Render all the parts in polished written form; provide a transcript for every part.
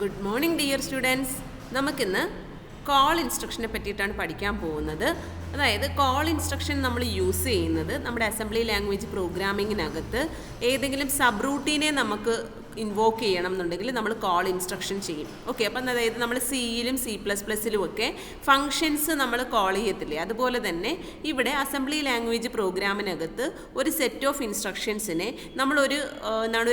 Good morning dear students. നമുക്കിന്ന് call ഇൻസ്ട്രക്ഷനെ പറ്റിയിട്ടാണ് പഠിക്കാൻ പോകുന്നത്. അതായത് കോൾ ഇൻസ്ട്രക്ഷൻ നമ്മൾ യൂസ് ചെയ്യുന്നത് നമ്മുടെ അസംബ്ലി ലാംഗ്വേജ് പ്രോഗ്രാമിങ്ങിനകത്ത് ഏതെങ്കിലും സബ് റൂട്ടീനെ നമുക്ക് ഇൻവോക്ക് ചെയ്യണം എന്നുണ്ടെങ്കിൽ നമ്മൾ കോൾ ഇൻസ്ട്രക്ഷൻ ചെയ്യും. ഓക്കെ, അപ്പം അതായത് നമ്മൾ സിയിലും C++ലും ഒക്കെ ഫങ്ഷൻസ് നമ്മൾ കോൾ ചെയ്യത്തില്ലേ, അതുപോലെ തന്നെ ഇവിടെ അസംബ്ലി ലാംഗ്വേജ് പ്രോഗ്രാമിനകത്ത് ഒരു സെറ്റ് ഓഫ് ഇൻസ്ട്രക്ഷൻസിനെ നമ്മളൊരു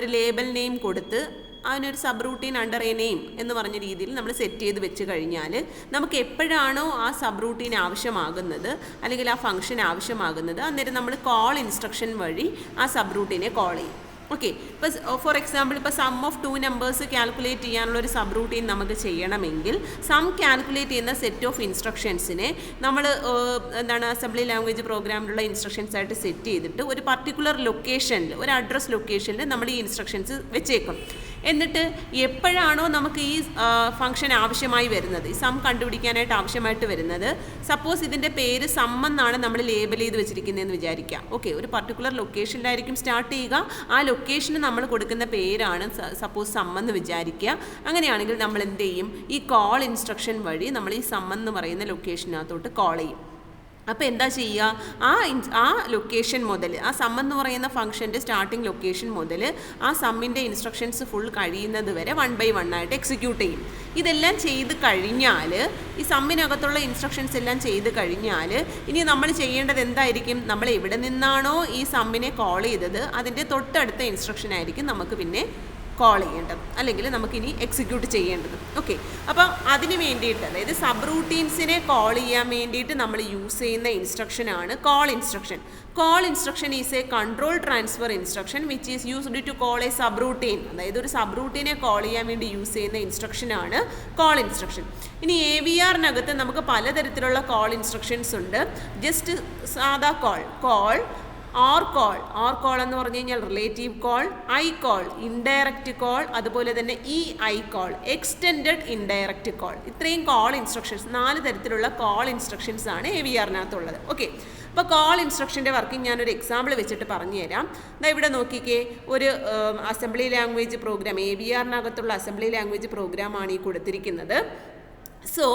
ഒരു ലേബൽ നെയിം കൊടുത്ത് അതിനൊരു sub routine under A name എന്ന് പറഞ്ഞ രീതിയിൽ നമ്മൾ സെറ്റ് ചെയ്ത് വെച്ച് കഴിഞ്ഞാൽ നമുക്ക് എപ്പോഴാണോ ആ സബ് റൂട്ടീൻ ആവശ്യമാകുന്നത് അല്ലെങ്കിൽ ആ ഫംഗ്ഷൻ ആവശ്യമാകുന്നത് അന്നേരം നമ്മൾ കോൾ ഇൻസ്ട്രക്ഷൻ വഴി ആ സബ് റൂട്ടീനെ കോൾ ചെയ്യും. ഓക്കെ, ഇപ്പോൾ ഫോർ എക്സാമ്പിൾ ഇപ്പോൾ സം ഓഫ് 2 നമ്പേഴ്സ് കാൽക്കുലേറ്റ് ചെയ്യാനുള്ള ഒരു സബ് റൂട്ടീൻ നമുക്ക് ചെയ്യണമെങ്കിൽ സം കാൽക്കുലേറ്റ് ചെയ്യുന്ന സെറ്റ് ഓഫ് ഇൻസ്ട്രക്ഷൻസിനെ നമ്മൾ അസംബ്ലി ലാംഗ്വേജ് പ്രോഗ്രാമിലുള്ള ഇൻസ്ട്രക്ഷൻസ് ആയിട്ട് സെറ്റ് ചെയ്തിട്ട് ഒരു പർട്ടിക്കുലർ ലൊക്കേഷനിൽ ഒരു അഡ്രസ് ലൊക്കേഷനിൽ നമ്മൾ ഈ ഇൻസ്ട്രക്ഷൻസ് വെച്ചേക്കും. എന്നിട്ട് എപ്പോഴാണോ നമുക്ക് ഈ ഫംഗ്ഷൻ ആവശ്യമായി വരുന്നത്, ഈ സം കണ്ടുപിടിക്കാനായിട്ട് ആവശ്യമായിട്ട് വരുന്നത്, സപ്പോസ് ഇതിൻ്റെ പേര് സം എന്നാണ് നമ്മൾ ലേബൽ ചെയ്ത് വെച്ചിരിക്കുന്നതെന്ന് വിചാരിക്കാം. ഓക്കെ, ഒരു പർട്ടിക്കുലർ ലൊക്കേഷനിലായിരിക്കും സ്റ്റാർട്ട് ചെയ്യുക. ആ ലൊക്കേഷന് നമ്മൾ കൊടുക്കുന്ന പേരാണ് സപ്പോസ് സം എന്ന് വിചാരിക്കുക. അങ്ങനെയാണെങ്കിൽ നമ്മൾ എന്ത് ചെയ്യും, ഈ കോൾ ഇൻസ്ട്രക്ഷൻ വഴി നമ്മൾ ഈ സം എന്ന് പറയുന്ന ലൊക്കേഷനകത്തോട്ട് കോൾ ചെയ്യും. അപ്പോൾ എന്താ ചെയ്യുക, ആ ലൊക്കേഷൻ മുതൽ ആ സം എന്ന് പറയുന്ന ഫംഗ്ഷൻ്റെ സ്റ്റാർട്ടിംഗ് ലൊക്കേഷൻ മുതൽ ആ സമ്മിൻ്റെ ഇൻസ്ട്രക്ഷൻസ് ഫുൾ കഴിയുന്നത് വരെ 1 by 1 ആയിട്ട് എക്സിക്യൂട്ട് ചെയ്യും. ഇതെല്ലാം ചെയ്ത് കഴിഞ്ഞാൽ, ഈ സമ്മിനകത്തുള്ള ഇൻസ്ട്രക്ഷൻസ് എല്ലാം ചെയ്ത് കഴിഞ്ഞാൽ ഇനി നമ്മൾ ചെയ്യേണ്ടത് എന്തായിരിക്കും, നമ്മൾ എവിടെ നിന്നാണോ ഈ സമ്മിനെ കോൾ ചെയ്തത് അതിൻ്റെ തൊട്ടടുത്ത ഇൻസ്ട്രക്ഷൻ ആയിരിക്കും നമുക്ക് പിന്നെ കോൾ ചെയ്യേണ്ടത്, അല്ലെങ്കിൽ നമുക്കിനി എക്സിക്യൂട്ട് ചെയ്യേണ്ടത്. ഓക്കെ, അപ്പോൾ അതിന് വേണ്ടിയിട്ട്, അതായത് സബ് റൂട്ടീൻസിനെ കോൾ ചെയ്യാൻ വേണ്ടിയിട്ട് നമ്മൾ യൂസ് ചെയ്യുന്ന ഇൻസ്ട്രക്ഷനാണ് call instruction. Call instruction is a control transfer instruction which is used to call a subroutine. അതായത് ഒരു സബ് റൂട്ടീനെ കോൾ ചെയ്യാൻ വേണ്ടി യൂസ് ചെയ്യുന്ന ഇൻസ്ട്രക്ഷനാണ് കോൾ ഇൻസ്ട്രക്ഷൻ. ഇനി AVRനകത്ത് നമുക്ക് പലതരത്തിലുള്ള കോൾ ഇൻസ്ട്രക്ഷൻസ് ഉണ്ട്. ജസ്റ്റ് സാധാ കോൾ ഓർ കോൾ എന്ന് പറഞ്ഞു കഴിഞ്ഞാൽ relative call, I call indirect call, അതുപോലെ തന്നെ EI call extended indirect call. ഇത്രയും കോൾ ഇൻസ്ട്രക്ഷൻസ്, 4 തരത്തിലുള്ള കോൾ ഇൻസ്ട്രക്ഷൻസ് ആണ് AVRനകത്തുള്ളത്. ഓക്കെ, അപ്പോൾ കോൾ ഇൻസ്ട്രക്ഷൻ്റെ വർക്കിംഗ് ഞാനൊരു എക്സാമ്പിൾ വെച്ചിട്ട് പറഞ്ഞു തരാം. ഇവിടെ നോക്കിക്കേ, ഒരു അസംബ്ലി ലാംഗ്വേജ് പ്രോഗ്രാം, AVRനകത്തുള്ള അസംബ്ലി ലാംഗ്വേജ് പ്രോഗ്രാമാണ് ഈ കൊടുത്തിരിക്കുന്നത്. സോ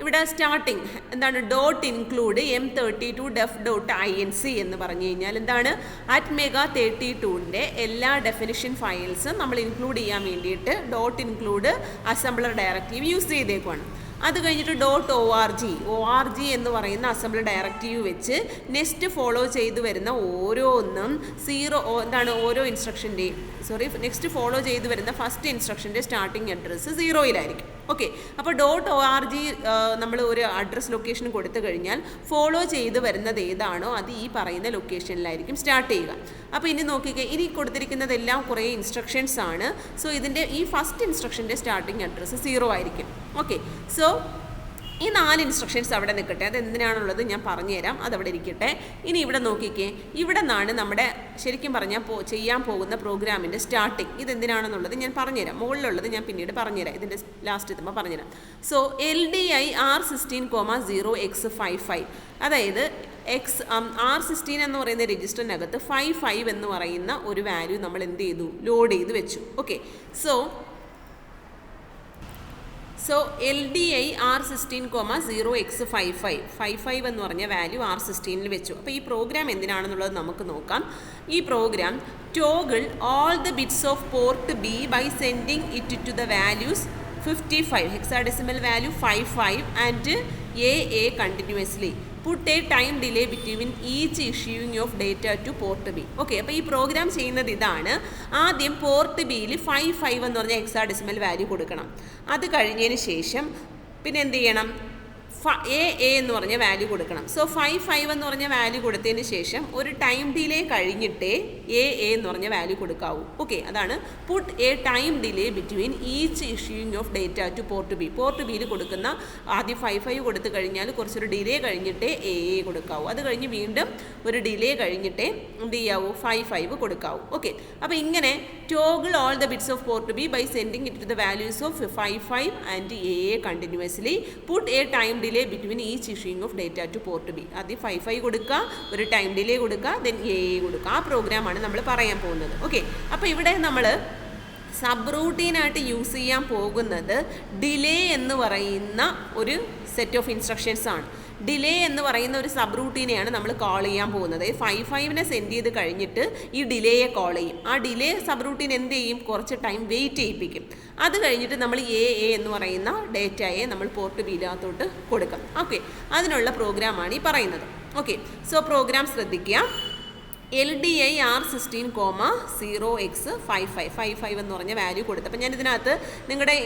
ഇവിടെ സ്റ്റാർട്ടിങ് എന്താണ്, ഡോട്ട് ഇൻക്ലൂഡ് M32 def.inc എന്ന് പറഞ്ഞു കഴിഞ്ഞാൽ എന്താണ്, ATmega32ൻ്റെ എല്ലാ ഡെഫിനിഷൻ ഫയൽസും നമ്മൾ ഇൻക്ലൂഡ് ചെയ്യാൻ വേണ്ടിയിട്ട് dot include assembler directive use ചെയ്തേക്കുവാണ്. അത് കഴിഞ്ഞിട്ട് .org എന്ന് പറയുന്ന അസംബ്ലി ഡയറക്റ്റീവ് വെച്ച് നെക്സ്റ്റ് ഫോളോ ചെയ്ത് വരുന്ന ഓരോന്നും ഓരോ ഇൻസ്ട്രക്ഷൻ്റെയും നെക്സ്റ്റ് ഫോളോ ചെയ്ത് വരുന്ന ഫസ്റ്റ് ഇൻസ്ട്രക്ഷൻ്റെ സ്റ്റാർട്ടിംഗ് അഡ്രസ്സ് 0-യിലായിരിക്കും. ഓക്കെ, അപ്പോൾ .org നമ്മൾ ഒരു അഡ്രസ് ലൊക്കേഷൻ കൊടുത്തു കഴിഞ്ഞാൽ ഫോളോ ചെയ്ത് വരുന്നത് ഏതാണോ അത് ഈ പറയുന്ന ലൊക്കേഷനിലായിരിക്കും സ്റ്റാർട്ട് ചെയ്യുക. അപ്പോൾ ഇനി നോക്കിക്കേ, ഇനി കൊടുത്തിരിക്കുന്നതെല്ലാം കുറേ ഇൻസ്ട്രക്ഷൻസ് ആണ്. സോ ഇതിൻ്റെ ഈ ഫസ്റ്റ് ഇൻസ്ട്രക്ഷൻ്റെ സ്റ്റാർട്ടിംഗ് അഡ്രസ്സ് 0 ആയിരിക്കും. ഓക്കെ, സോ ഈ 4 ഇൻസ്ട്രക്ഷൻസ് അവിടെ നിൽക്കട്ടെ, അത് എന്തിനാണുള്ളത് ഞാൻ പറഞ്ഞുതരാം, അതവിടെ ഇരിക്കട്ടെ. ഇനി ഇവിടെ നോക്കിക്കേ, ഇവിടെ നിന്നാണ് നമ്മുടെ ശരിക്കും പറഞ്ഞാൽ ചെയ്യാൻ പോകുന്ന പ്രോഗ്രാമിൻ്റെ സ്റ്റാർട്ടിങ്. ഇതെന്തിനാണെന്നുള്ളത് ഞാൻ പറഞ്ഞുതരാം, മുകളിലുള്ളത് ഞാൻ പിന്നീട് പറഞ്ഞുതരാം, ഇതിൻ്റെ ലാസ്റ്റ് എത്തുമ്പോൾ പറഞ്ഞുതരാം. സോ LDI R16,0x55, അതായത് R16 എന്ന് പറയുന്ന രജിസ്റ്ററിനകത്ത് 55 എന്ന് പറയുന്ന ഒരു വാല്യൂ നമ്മൾ എന്ത് ചെയ്തു, ലോഡ് ചെയ്ത് വെച്ചു. ഓക്കെ, സോ LDI R16,0x55 എന്ന് പറഞ്ഞ വാല്യൂ R16 വെച്ചു. അപ്പോൾ ഈ പ്രോഗ്രാം എന്തിനാണെന്നുള്ളത് നമുക്ക് നോക്കാം. ഈ program toggle all the bits of port B by sending it to the values 55 hexadecimal value 55 and AA continuously. Put a time delay between each issuing of data to port B. Okay, അപ്പോൾ ഈ programme ചെയ്യുന്നത് ഇതാണ്. ആദ്യം port ബിയിൽ 55 എന്ന് പറഞ്ഞ hexadecimal value കൊടുക്കണം. അത് കഴിഞ്ഞതിന് ശേഷം പിന്നെ എന്ത് ചെയ്യണം, AA എന്ന് പറഞ്ഞ വാല്യൂ കൊടുക്കണം. സോ 55 എന്ന് പറഞ്ഞ വാല്യൂ കൊടുത്തതിന് ശേഷം ഒരു ടൈം ഡിലേ കഴിഞ്ഞിട്ടേ AA എന്ന് പറഞ്ഞ വാല്യൂ കൊടുക്കാവൂ. ഓക്കെ, അതാണ് puttu a time delay between each issuing of data to port B. Port ബിയിൽ കൊടുക്കുന്ന ആദ്യം 55 കൊടുത്തു കഴിഞ്ഞാൽ കുറച്ചൊരു ഡിലേ കഴിഞ്ഞിട്ടേ AA കൊടുക്കാവൂ. അത് കഴിഞ്ഞ് വീണ്ടും ഒരു ഡിലേ കഴിഞ്ഞിട്ടേ എന്ത് ചെയ്യാവൂ, 55 കൊടുക്കാവൂ. ഓക്കെ, അപ്പോൾ ഇങ്ങനെ toggle all the bits of port B by sending it to the values of 55 and AA continuously. Put a time delay between each issuing of data to port B. ആദ്യം 55 കൊടുക്കുക, ഒരു time delay കൊടുക്കുക, then AA കൊടുക്കുക. ആ പ്രോഗ്രാമാണ് നമ്മൾ പറയാൻ പോകുന്നത്. ഓക്കെ, അപ്പോൾ ഇവിടെ നമ്മൾ സബ് റൂട്ടീനായിട്ട് യൂസ് ചെയ്യാൻ പോകുന്നത് ഡിലേ എന്ന് പറയുന്ന ഒരു സെറ്റ് ഓഫ് ഇൻസ്ട്രക്ഷൻസ് ആണ്. ഡിലേ എന്ന് പറയുന്ന ഒരു സബ് റൂട്ടീനെയാണ് നമ്മൾ കോൾ ചെയ്യാൻ പോകുന്നത്. 55 സെൻഡ് ചെയ്ത് കഴിഞ്ഞിട്ട് ഈ ഡിലേയെ കോൾ ചെയ്യും. ആ ഡിലേ സബ് റൂട്ടീൻ എന്ത് ചെയ്യും, കുറച്ച് ടൈം വെയിറ്റ് ചെയ്യിപ്പിക്കും. അത് കഴിഞ്ഞിട്ട് നമ്മൾ എ എന്ന് പറയുന്ന ഡേറ്റയെ നമ്മൾ പോർട്ട് ബിയിലകത്തോട്ട് കൊടുക്കും. ഓക്കെ, അതിനുള്ള പ്രോഗ്രാമാണ് ഈ പറയുന്നത്. ഓക്കെ, സോ പ്രോഗ്രാം ശ്രദ്ധിക്കുക. LDI R16,0x55 എന്ന് പറഞ്ഞ വാല്യൂ കൊടുത്തു. അപ്പോൾ ഞാൻ ഇതിനകത്ത് നിങ്ങളുടെ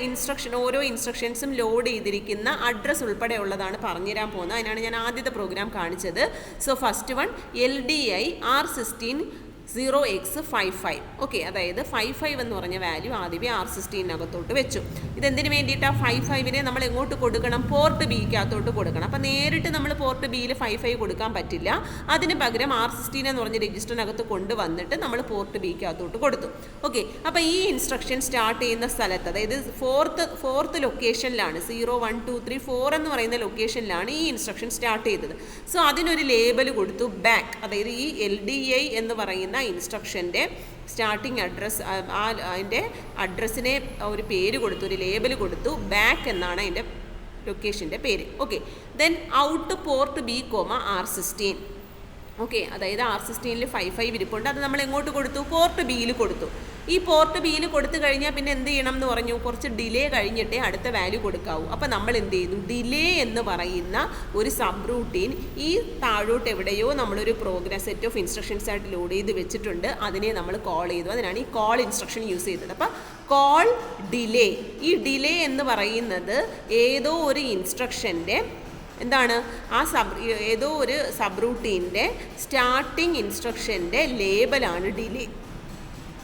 ഓരോ ഇൻസ്ട്രക്ഷൻസും ലോഡ് ചെയ്തിരിക്കുന്ന അഡ്രസ്സ് ഉൾപ്പെടെയുള്ളതാണ് പറഞ്ഞുതരാൻ പോകുന്നത്. അതിനാണ് ഞാൻ ആദ്യത്തെ പ്രോഗ്രാം കാണിച്ചത്. So first one LDI R16,0x55. Okay, അതായത് 55 എന്ന് പറഞ്ഞ വാല്യൂ ആദ്യമേ R16-നകത്തോട്ട് വെച്ചു. ഇതെന്തിനു വേണ്ടിയിട്ടാണ് 55-നെ നമ്മൾ എങ്ങോട്ട് കൊടുക്കണം, പോർട്ട് ബിക്കകത്തോട്ട് കൊടുക്കണം. അപ്പോൾ നേരിട്ട് നമ്മൾ പോർട്ട് ബിയിൽ 55 കൊടുക്കാൻ പറ്റില്ല. അതിന് പകരം R16 എന്ന് പറഞ്ഞ രജിസ്റ്ററിനകത്ത് കൊണ്ടുവന്നിട്ട് നമ്മൾ പോർട്ട് ബിക്കകത്തോട്ട് കൊടുത്തു. ഓക്കെ, അപ്പോൾ ഈ ഇൻസ്ട്രക്ഷൻ സ്റ്റാർട്ട് ചെയ്യുന്ന സ്ഥലത്ത്, അതായത് ഫോർത്ത് ലൊക്കേഷനിലാണ്, 0 1 2 3 4 എന്ന് പറയുന്ന ലൊക്കേഷനിലാണ് ഈ ഇൻസ്ട്രക്ഷൻ സ്റ്റാർട്ട് ചെയ്തത്. സോ അതിനൊരു ലേബൽ കൊടുത്തു ബാക്ക്. അതായത് ഈ LDI എന്ന് പറയുന്ന ഇൻസ്ട്രക്ഷൻ്റെ സ്റ്റാർട്ടിങ് അഡ്രസ്സ്, അതിൻ്റെ അഡ്രസ്സിനെ ഒരു പേര് കൊടുത്തു, ഒരു ലേബൽ കൊടുത്തു. ബാക്ക് എന്നാണ് അതിൻ്റെ ലൊക്കേഷൻ്റെ പേര്. Okay, then out port B R16. Okay, അതായത് R16-ൽ 55 ഇരിപ്പുണ്ട്. അത് നമ്മൾ എങ്ങോട്ട് കൊടുത്തു, പോർട്ട് ബിയിൽ കൊടുത്തു. ഈ പോർട്ട് ബിയിൽ കൊടുത്തു കഴിഞ്ഞാൽ പിന്നെ എന്ത് ചെയ്യണം എന്ന് പറഞ്ഞു, കുറച്ച് ഡിലേ കഴിഞ്ഞിട്ടേ അടുത്ത വാല്യൂ കൊടുക്കാവൂ. അപ്പോൾ നമ്മൾ എന്ത് ചെയ്തു, ഡിലേ എന്ന് പറയുന്ന ഒരു സബ് റൂട്ടീൻ ഈ താഴോട്ട് എവിടെയോ നമ്മളൊരു പ്രോഗ്രാം സെറ്റ് ഓഫ് ഇൻസ്ട്രക്ഷൻസ് ആയിട്ട് ലോഡ് ചെയ്ത് വെച്ചിട്ടുണ്ട്. അതിനെ നമ്മൾ കോൾ ചെയ്തു. അതിനാണ് ഈ കോൾ ഇൻസ്ട്രക്ഷൻ യൂസ് ചെയ്തത്. അപ്പോൾ കോൾ ഡിലേ, ഈ ഡിലേ എന്ന് പറയുന്നത് ഏതോ ഒരു ഇൻസ്ട്രക്ഷൻ്റെ എന്താണ്, ഏതോ ഒരു സബ് റൂട്ടീൻ്റെ സ്റ്റാർട്ടിങ് ഇൻസ്ട്രക്ഷൻ്റെ ലേബലാണ് ഡിലേ.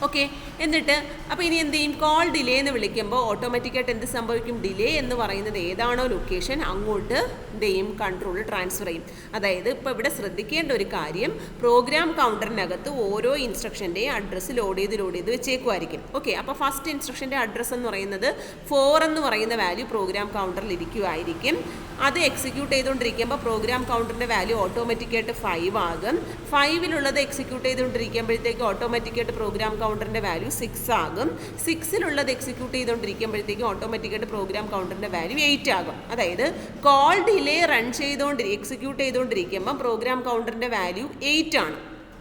ഓക്കെ, എന്നിട്ട് അപ്പോൾ ഇനി എന്ത് ചെയ്യും, കോൾ ഡിലേ എന്ന് വിളിക്കുമ്പോൾ ഓട്ടോമാറ്റിക്കായിട്ട് എന്ത് സംഭവിക്കും, ഡിലേ എന്ന് പറയുന്നത് ഏതാണോ ലൊക്കേഷൻ അങ്ങോട്ട് എന്ത് ചെയ്യും, കൺട്രോൾ ട്രാൻസ്ഫർ ചെയ്യും. അതായത് ഇപ്പോൾ ഇവിടെ ശ്രദ്ധിക്കേണ്ട ഒരു കാര്യം, പ്രോഗ്രാം കൗണ്ടറിനകത്ത് ഓരോ ഇൻസ്ട്രക്ഷൻ്റെയും അഡ്രസ്സ് ലോഡ് ചെയ്ത് വെച്ചേക്കുമായിരിക്കും. ഓക്കെ, അപ്പോൾ ഫസ്റ്റ് ഇൻസ്ട്രക്ഷൻ്റെ അഡ്രസ്സ് എന്ന് പറയുന്നത് 4 എന്ന് പറയുന്ന വാല്യൂ പ്രോഗ്രാം കൗണ്ടറിൽ ഇരിക്കുമായിരിക്കും. അത് എക്സിക്യൂട്ട് ചെയ്തുകൊണ്ടിരിക്കുമ്പോൾ പ്രോഗ്രാം കൗണ്ടറിൻ്റെ വാല്യൂ ഓട്ടോമാറ്റിക്കായിട്ട് 5 ആകും. 5-ലുള്ളത് എക്സിക്യൂട്ട് ചെയ്തുകൊണ്ടിരിക്കുമ്പോഴത്തേക്ക് ഓട്ടോമാറ്റിക്കായിട്ട് പ്രോഗ്രാം കൗണ്ടറിൻ്റെ വാല്യൂ 6 ആകും. 6-ലുള്ളത് എക്സിക്യൂട്ട് ചെയ്തുകൊണ്ടിരിക്കുമ്പോഴത്തേക്കും ഓട്ടോമാറ്റിക്കായിട്ട് പ്രോഗ്രാം കൗണ്ടറിൻ്റെ വാല്യൂ 8 ആകും. അതായത് കോൾ ഡിലേ എക്സിക്യൂട്ട് ചെയ്തുകൊണ്ടിരിക്കുമ്പോൾ പ്രോഗ്രാം കൗണ്ടറിൻ്റെ വാല്യൂ 8 ആണ്.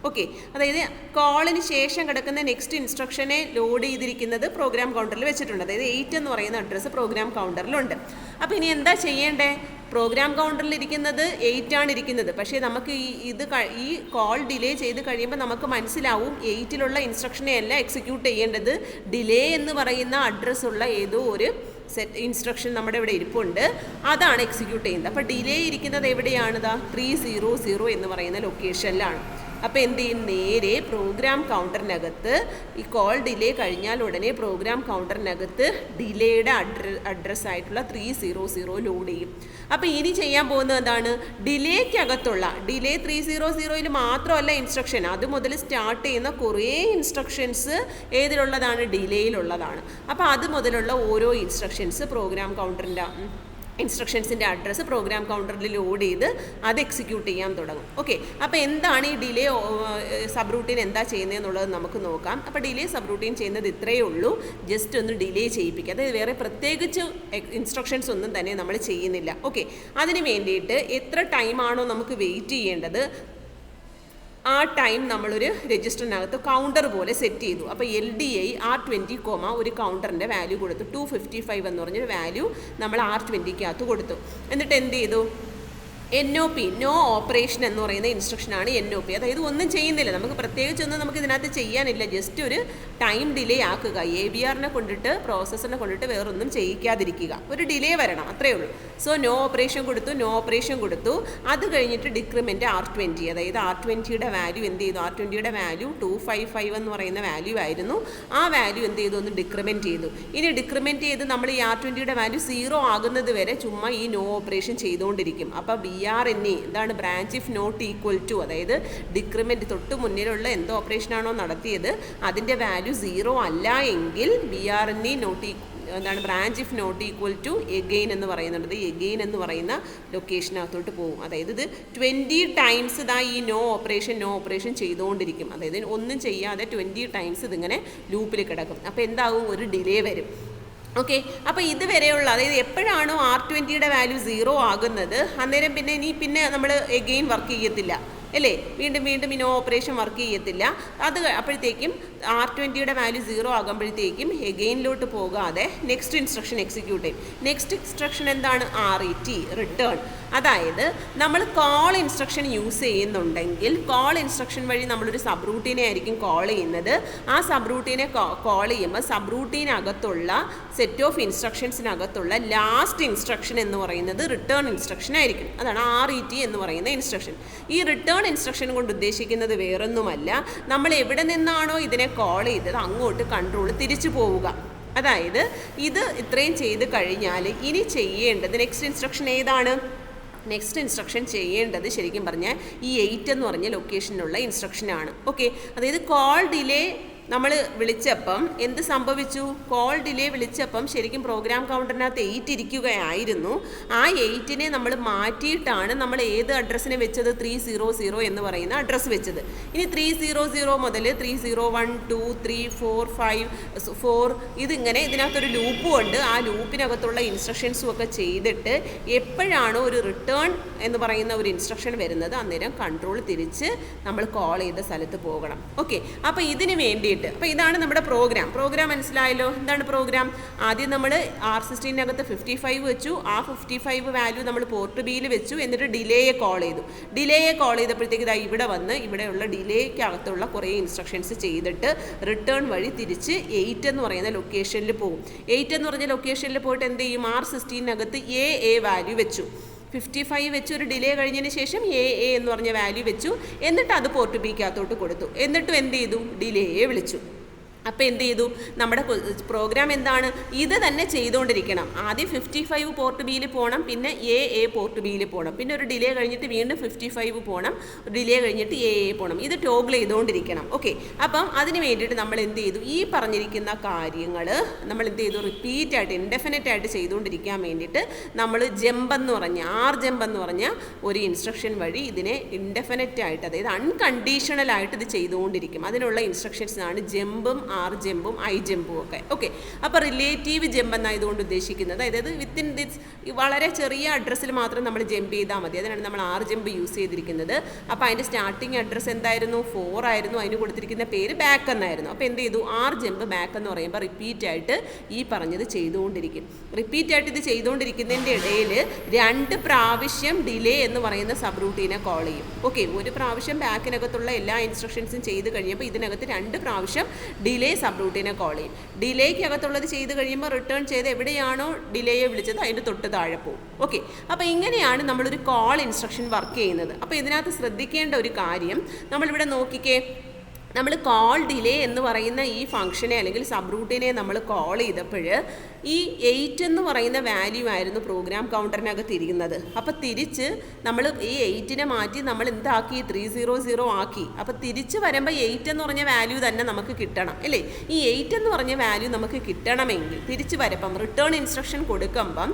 ഓക്കെ, അതായത് കോളിന് ശേഷം കിടക്കുന്ന നെക്സ്റ്റ് ഇൻസ്ട്രക്ഷനെ ലോഡ് ചെയ്തിരിക്കുന്നത് പ്രോഗ്രാം കൗണ്ടറിൽ വെച്ചിട്ടുണ്ട്. അതായത് 8 എന്ന് പറയുന്ന അഡ്രസ്സ് പ്രോഗ്രാം കൗണ്ടറിലുണ്ട്. അപ്പോൾ ഇനി എന്താ ചെയ്യേണ്ടേ, പ്രോഗ്രാം കൗണ്ടറിൽ ഇരിക്കുന്നത് 8 ആണ് ഇരിക്കുന്നത്. പക്ഷേ നമുക്ക് ഈ കോൾ ഡിലേ ചെയ്ത് കഴിയുമ്പോൾ നമുക്ക് മനസ്സിലാവും 8-ലുള്ള ഇൻസ്ട്രക്ഷനെ അല്ല എക്സിക്യൂട്ട് ചെയ്യേണ്ടത്, ഡിലേ എന്ന് പറയുന്ന അഡ്രസ്സുള്ള ഏതോ ഒരു ഇൻസ്ട്രക്ഷൻ നമ്മുടെ ഇവിടെ ഇരിപ്പുണ്ട്, അതാണ് എക്സിക്യൂട്ട് ചെയ്യുന്നത്. അപ്പോൾ ഡിലേ ഇരിക്കുന്നത് എവിടെയാണിതാ, 300 എന്ന് പറയുന്ന ലൊക്കേഷനിലാണ്. അപ്പോൾ എന്ത് ചെയ്യും, നേരെ പ്രോഗ്രാം കൗണ്ടറിനകത്ത് ഈ കോൾ ഡിലേ കഴിഞ്ഞാൽ ഉടനെ പ്രോഗ്രാം കൗണ്ടറിനകത്ത് ഡിലേയുടെ അഡ്രസ്സായിട്ടുള്ള 300 ലോഡ് ചെയ്യും. അപ്പോൾ ഇനി ചെയ്യാൻ പോകുന്നത് എന്താണ്, ഡിലേക്കകത്തുള്ള ഡിലേ 300-ൽ മാത്രമല്ല ഇൻസ്ട്രക്ഷൻ, അത് മുതൽ സ്റ്റാർട്ട് ചെയ്യുന്ന കുറേ ഇൻസ്ട്രക്ഷൻസ് ഏതിലുള്ളതാണ്, ഡിലേയിലുള്ളതാണ്. അപ്പോൾ അത് മുതലുള്ള ഓരോ ഇൻസ്ട്രക്ഷൻസ് പ്രോഗ്രാം കൗണ്ടറിൻ്റെ ഇൻസ്ട്രക്ഷൻസിൻ്റെ അഡ്രസ്സ് പ്രോഗ്രാം കൗണ്ടറിൽ ലോഡ് ചെയ്ത് അത് എക്സിക്യൂട്ട് ചെയ്യാൻ തുടങ്ങും. ഓക്കെ, അപ്പോൾ എന്താണ് ഈ ഡിലേ സബ് റൂട്ടീൻ എന്താ ചെയ്യുന്നതെന്നുള്ളത് നമുക്ക് നോക്കാം. അപ്പോൾ ഡിലേ സബ് റൂട്ടീൻ ചെയ്യുന്നത് ഇത്രയേ ഉള്ളൂ, ജസ്റ്റ് ഒന്ന് ഡിലേ ചെയ്യിപ്പിക്കുക. അതായത് വേറെ പ്രത്യേകിച്ച് ഇൻസ്ട്രക്ഷൻസ് ഒന്നും തന്നെ നമ്മൾ ചെയ്യുന്നില്ല. ഓക്കെ, അതിന് വേണ്ടിയിട്ട് എത്ര ടൈമാണോ നമുക്ക് വെയിറ്റ് ചെയ്യേണ്ടത് ആ ടൈം നമ്മളൊരു രജിസ്റ്ററിനകത്ത് കൗണ്ടർ പോലെ സെറ്റ് ചെയ്തു. അപ്പോൾ LDI R20, ഒരു കൗണ്ടറിൻ്റെ വാല്യൂ കൊടുത്തു. 255 എന്ന് പറഞ്ഞൊരു വാല്യൂ നമ്മൾ R20-ക്കകത്ത് കൊടുത്തു. എന്നിട്ട് എന്ത് ചെയ്തു, NOP, നോ ഓപ്പറേഷൻ എന്ന് പറയുന്ന ഇൻസ്ട്രക്ഷനാണ് NOP. അതായത് ഒന്നും ചെയ്യുന്നില്ല, നമുക്ക് പ്രത്യേകിച്ചൊന്നും നമുക്ക് ഇതിനകത്ത് ചെയ്യാനില്ല, ജസ്റ്റ് ഒരു ടൈം ഡിലേ ആക്കുക. ABRനെ കൊണ്ടിട്ട് പ്രോസസ്സറിനെ കൊണ്ടിട്ട് വേറൊന്നും ചെയ്യിക്കാതിരിക്കുക, ഒരു ഡിലേ വരണം, അത്രയേ ഉള്ളൂ. സോ നോ ഓപ്പറേഷൻ കൊടുത്തു. അത് കഴിഞ്ഞിട്ട് ഡിക്രിമെൻറ്റ് R20, അതായത് R20-യുടെ വാല്യൂ എന്ത് ചെയ്തു, R20-യുടെ വാല്യൂ 255 എന്ന് പറയുന്ന വാല്യൂ ആയിരുന്നു. ആ വാല്യൂ എന്ത് ചെയ്തു, ഒന്ന് ഡിക്രിമെൻറ്റ് ചെയ്തു. ഇനി ഡിക്രിമെൻറ്റ് ചെയ്ത് നമ്മൾ ഈ R20-യുടെ വാല്യൂ 0 ആകുന്നത് വരെ ചുമ്മാ ഈ നോ ഓപ്പറേഷൻ ചെയ്തുകൊണ്ടിരിക്കും. അപ്പോൾ BRNE എന്താണ്, branch if not equal to, അതായത് ഡിക്രിമെൻറ്റ് തൊട്ട് മുന്നിലുള്ള എന്തോ ഓപ്പറേഷനാണോ നടത്തിയത് അതിൻ്റെ വാല്യൂ 0 അല്ല എങ്കിൽ BRNE എന്താണ് branch if not equal to again എന്ന് പറയുന്നുണ്ട്. എഗെയിൻ എന്ന് പറയുന്ന ലൊക്കേഷനകത്തോട്ട് പോകും. അതായത് ഇത് 20 ടൈംസ് ഇതാ ഈ നോ ഓപ്പറേഷൻ ചെയ്തുകൊണ്ടിരിക്കും. അതായത് ഒന്നും ചെയ്യാതെ 20 ടൈംസ് ഇതിങ്ങനെ ലൂപ്പിൽ കിടക്കും. അപ്പോൾ എന്താകും, ഒരു ഡിലേ വരും. ഓക്കെ, അപ്പോൾ ഇതുവരെയുള്ള, അതായത് എപ്പോഴാണോ R20യുടെ വാല്യൂ 0 ആകുന്നത് അന്നേരം പിന്നെ നമ്മൾ എഗെയിൻ വർക്ക് ചെയ്യത്തില്ല അല്ലേ, വീണ്ടും നോ ഓപ്പറേഷൻ വർക്ക് ചെയ്യത്തില്ല. അത് അപ്പോഴത്തേക്കും R20യുടെ വാല്യൂ 0 ആകുമ്പോഴത്തേക്കും എഗെയിനിലോട്ട് പോകാതെ നെക്സ്റ്റ് ഇൻസ്ട്രക്ഷൻ എക്സിക്യൂട്ട് ചെയ്യും. നെക്സ്റ്റ് ഇൻസ്ട്രക്ഷൻ എന്താണ്, RET, റിട്ടേൺ. അതായത് നമ്മൾ കോൾ ഇൻസ്ട്രക്ഷൻ യൂസ് ചെയ്യുന്നുണ്ടെങ്കിൽ കോൾ ഇൻസ്ട്രക്ഷൻ വഴി നമ്മളൊരു സബ് റൂട്ടീനെ ആയിരിക്കും കോൾ ചെയ്യുന്നത്. ആ സബ് റൂട്ടീനെ കോൾ ചെയ്യുമ്പോൾ സബ് റൂട്ടീനകത്തുള്ള സെറ്റ് ഓഫ് ഇൻസ്ട്രക്ഷൻസിനകത്തുള്ള ലാസ്റ്റ് ഇൻസ്ട്രക്ഷൻ എന്ന് പറയുന്നത് റിട്ടേൺ ഇൻസ്ട്രക്ഷൻ ആയിരിക്കും. അതാണ് RET എന്ന് പറയുന്ന ഇൻസ്ട്രക്ഷൻ. ഈ റിട്ടേൺ ഇൻസ്ട്രക്ഷൻ കൊണ്ട് ഉദ്ദേശിക്കുന്നത് വേറൊന്നുമല്ല, നമ്മൾ എവിടെ നിന്നാണോ ഇതിനെ കോൾ ചെയ്തത് അങ്ങോട്ട് കൺട്രോൾ തിരിച്ചു പോവുക. അതായത് ഇത് ഇത്രയും ചെയ്ത് കഴിഞ്ഞാൽ ഇനി ചെയ്യേണ്ടത് നെക്സ്റ്റ് ഇൻസ്ട്രക്ഷൻ ഏതാണ്, നെക്സ്റ്റ് ഇൻസ്ട്രക്ഷൻ ചെയ്യേണ്ടത് ശരിക്കും പറഞ്ഞാൽ ഈ 8 എന്ന് പറഞ്ഞ ലൊക്കേഷനിലുള്ള ഇൻസ്ട്രക്ഷനാണ്. ഓക്കെ, അതായത് കോൾ ഡിലേ നമ്മൾ വിളിച്ചപ്പം എന്ത് സംഭവിച്ചു, കോൾ ഡിലേ വിളിച്ചപ്പം ശരിക്കും പ്രോഗ്രാം കൗണ്ടറിനകത്ത് 8 ഇരിക്കുകയായിരുന്നു. ആ 8നെ നമ്മൾ മാറ്റിയിട്ടാണ് നമ്മൾ ഏത് അഡ്രസ്സിനെ വെച്ചത്, 300 എന്ന് പറയുന്ന അഡ്രസ്സ് വെച്ചത്. ഇനി 300 മുതൽ 301, 2, 3, 4, 5, 4 ഇതിങ്ങനെ ഇതിനകത്തൊരു ലൂപ്പും ഉണ്ട്. ആ ലൂപ്പിനകത്തുള്ള ഇൻസ്ട്രക്ഷൻസും ഒക്കെ ചെയ്തിട്ട് എപ്പോഴാണോ ഒരു റിട്ടേൺ എന്ന് പറയുന്ന ഒരു ഇൻസ്ട്രക്ഷൻ വരുന്നത് അന്നേരം കൺട്രോൾ തിരിച്ച് നമ്മൾ കോൾ ചെയ്ത സ്ഥലത്ത് പോകണം. ഓക്കെ, അപ്പോൾ ഇതിന് വേണ്ടിയിട്ട്, അപ്പോൾ ഇതാണ് നമ്മുടെ പ്രോഗ്രാം മനസ്സിലായല്ലോ. എന്താണ് പ്രോഗ്രാം, ആദ്യം നമ്മൾ R16നകത്ത് 55 വെച്ചു. ആ 55 വാല്യൂ നമ്മൾ പോർട്ട് ബിയിൽ വെച്ചു. എന്നിട്ട് ഡിലേയെ കോൾ ചെയ്തപ്പോഴത്തേക്ക് ഇതാ ഇവിടെ വന്ന് ഇവിടെയുള്ള ഡിലേക്കകത്തുള്ള കുറേ ഇൻസ്ട്രക്ഷൻസ് ചെയ്തിട്ട് റിട്ടേൺ വഴി തിരിച്ച് 8 എന്ന് പറയുന്ന ലൊക്കേഷനിൽ പോകും. 8 എന്ന് പറഞ്ഞ ലൊക്കേഷനിൽ പോയിട്ട് എന്ത് ചെയ്യും, R16നകത്ത് A വാല്യൂ വെച്ചു. 55 വെച്ച് ഒരു ഡിലേ കഴിഞ്ഞതിന് ശേഷം A എന്ന് പറഞ്ഞ വാല്യൂ വെച്ചു. എന്നിട്ട് അത് പോർട്ട് ബിക്കകത്തോട്ട് കൊടുത്തു. എന്നിട്ടും എന്ത് ചെയ്തു, ഡിലേയെ വിളിച്ചു. അപ്പോൾ എന്ത് ചെയ്തു, നമ്മുടെ പ്രോഗ്രാം എന്താണ്, ഇത് തന്നെ ചെയ്തുകൊണ്ടിരിക്കണം. ആദ്യം 55 പോർട്ട് ബിയിൽ പോകണം, പിന്നെ A പോർട്ട് ബിയിൽ പോകണം, പിന്നെ ഒരു ഡിലേ കഴിഞ്ഞിട്ട് വീണ്ടും 55 പോകണം, ഡിലേ കഴിഞ്ഞിട്ട് A പോകണം. ഇത് ടോഗിൾ ചെയ്തുകൊണ്ടിരിക്കണം. ഓക്കെ, അപ്പം അതിന് വേണ്ടിയിട്ട് നമ്മൾ എന്ത് ചെയ്തു, ഈ പറഞ്ഞിരിക്കുന്ന കാര്യങ്ങൾ നമ്മൾ എന്ത് ചെയ്തു, റിപ്പീറ്റ് ആയിട്ട് ഇൻഡെഫിനറ്റ് ആയിട്ട് ചെയ്തുകൊണ്ടിരിക്കാൻ വേണ്ടിയിട്ട് നമ്മൾ ജമ്പ് എന്ന് പറഞ്ഞ ഒരു ഇൻസ്ട്രക്ഷൻ വഴി ഇതിനെ ഇൻഡെഫിനറ്റ് ആയിട്ട്, അതായത് അൺകണ്ടീഷണൽ ആയിട്ട് ഇത് ചെയ്തുകൊണ്ടിരിക്കും. അതിനുള്ള ഇൻസ്ട്രക്ഷൻസാണ് ജമ്പും R ജമ്പും I ജമ്പും ഒക്കെ. ഓക്കെ, അപ്പോൾ റിലേറ്റീവ് ജമ്പ് എന്നായതുകൊണ്ട് ഉദ്ദേശിക്കുന്നത്, അതായത് വിത്തിൻ ദിസ് വളരെ ചെറിയ അഡ്രസ്സിൽ മാത്രം നമ്മൾ ജമ്പ് ചെയ്താൽ മതി. അതിനാണ് നമ്മൾ R ജമ്പ് യൂസ് ചെയ്തിരിക്കുന്നത്. അപ്പോൾ അതിൻ്റെ സ്റ്റാർട്ടിങ് അഡ്രസ്സ് എന്തായിരുന്നു, 4 ആയിരുന്നു. അതിന് കൊടുത്തിരിക്കുന്ന പേര് ബാക്ക് എന്നായിരുന്നു. അപ്പോൾ എന്ത് ചെയ്തു, R ജമ്പ് ബാക്ക് എന്ന് പറയുമ്പോൾ റിപ്പീറ്റ് ആയിട്ട് ഈ പറഞ്ഞത് ചെയ്തുകൊണ്ടിരിക്കും. റിപ്പീറ്റ് ആയിട്ട് ഇത് ചെയ്തുകൊണ്ടിരിക്കുന്നതിൻ്റെ ഇടയിൽ 2 പ്രാവശ്യം ഡിലേ എന്ന് പറയുന്ന സബ് റൂട്ടീനെ കോൾ ചെയ്യും. ഓക്കെ, ഒരു പ്രാവശ്യം ബാക്കിനകത്തുള്ള എല്ലാ ഇൻസ്ട്രക്ഷൻസും ചെയ്ത് കഴിയുമ്പോൾ ഇതിനകത്ത് 2 പ്രാവശ്യം ഡിലേ സബ് റൂട്ടീനെ കോൾ ചെയ്യും. ഡിലേക്കകത്തുള്ളത് ചെയ്ത് കഴിയുമ്പോൾ റിട്ടേൺ ചെയ്ത് എവിടെയാണോ ഡിലേയെ വിളിച്ചത് അതിൻ്റെ തൊട്ട് താഴെ പോകും. ഓക്കെ, അപ്പോൾ ഇങ്ങനെയാണ് നമ്മളൊരു കോൾ ഇൻസ്ട്രക്ഷൻ വർക്ക് ചെയ്യുന്നത്. അപ്പോൾ ഇതിനകത്ത് ശ്രദ്ധിക്കേണ്ട ഒരു കാര്യം, നമ്മളിവിടെ നോക്കിക്കേ, നമ്മൾ കോൾ ഡിലേ എന്ന് പറയുന്ന ഈ ഫംഗ്ഷനെ അല്ലെങ്കിൽ സബ് റൂട്ടിനെ നമ്മൾ കോൾ ചെയ്തപ്പോൾ ഈ 8 എന്ന് പറയുന്ന വാല്യൂ ആയിരുന്നു പ്രോഗ്രാം കൗണ്ടറിനകത്ത് ഇരിക്കുന്നത്. അപ്പോൾ തിരിച്ച് നമ്മൾ ഈ 8നെ മാറ്റി നമ്മൾ എന്താക്കി, 300 ആക്കി. അപ്പോൾ തിരിച്ച് വരുമ്പോൾ 8 എന്ന് പറഞ്ഞ വാല്യൂ തന്നെ നമുക്ക് കിട്ടണം അല്ലേ. ഈ 8 എന്ന് പറഞ്ഞ വാല്യൂ നമുക്ക് കിട്ടണമെങ്കിൽ തിരിച്ച് വരപ്പം റിട്ടേൺ ഇൻസ്ട്രക്ഷൻ കൊടുക്കുമ്പം,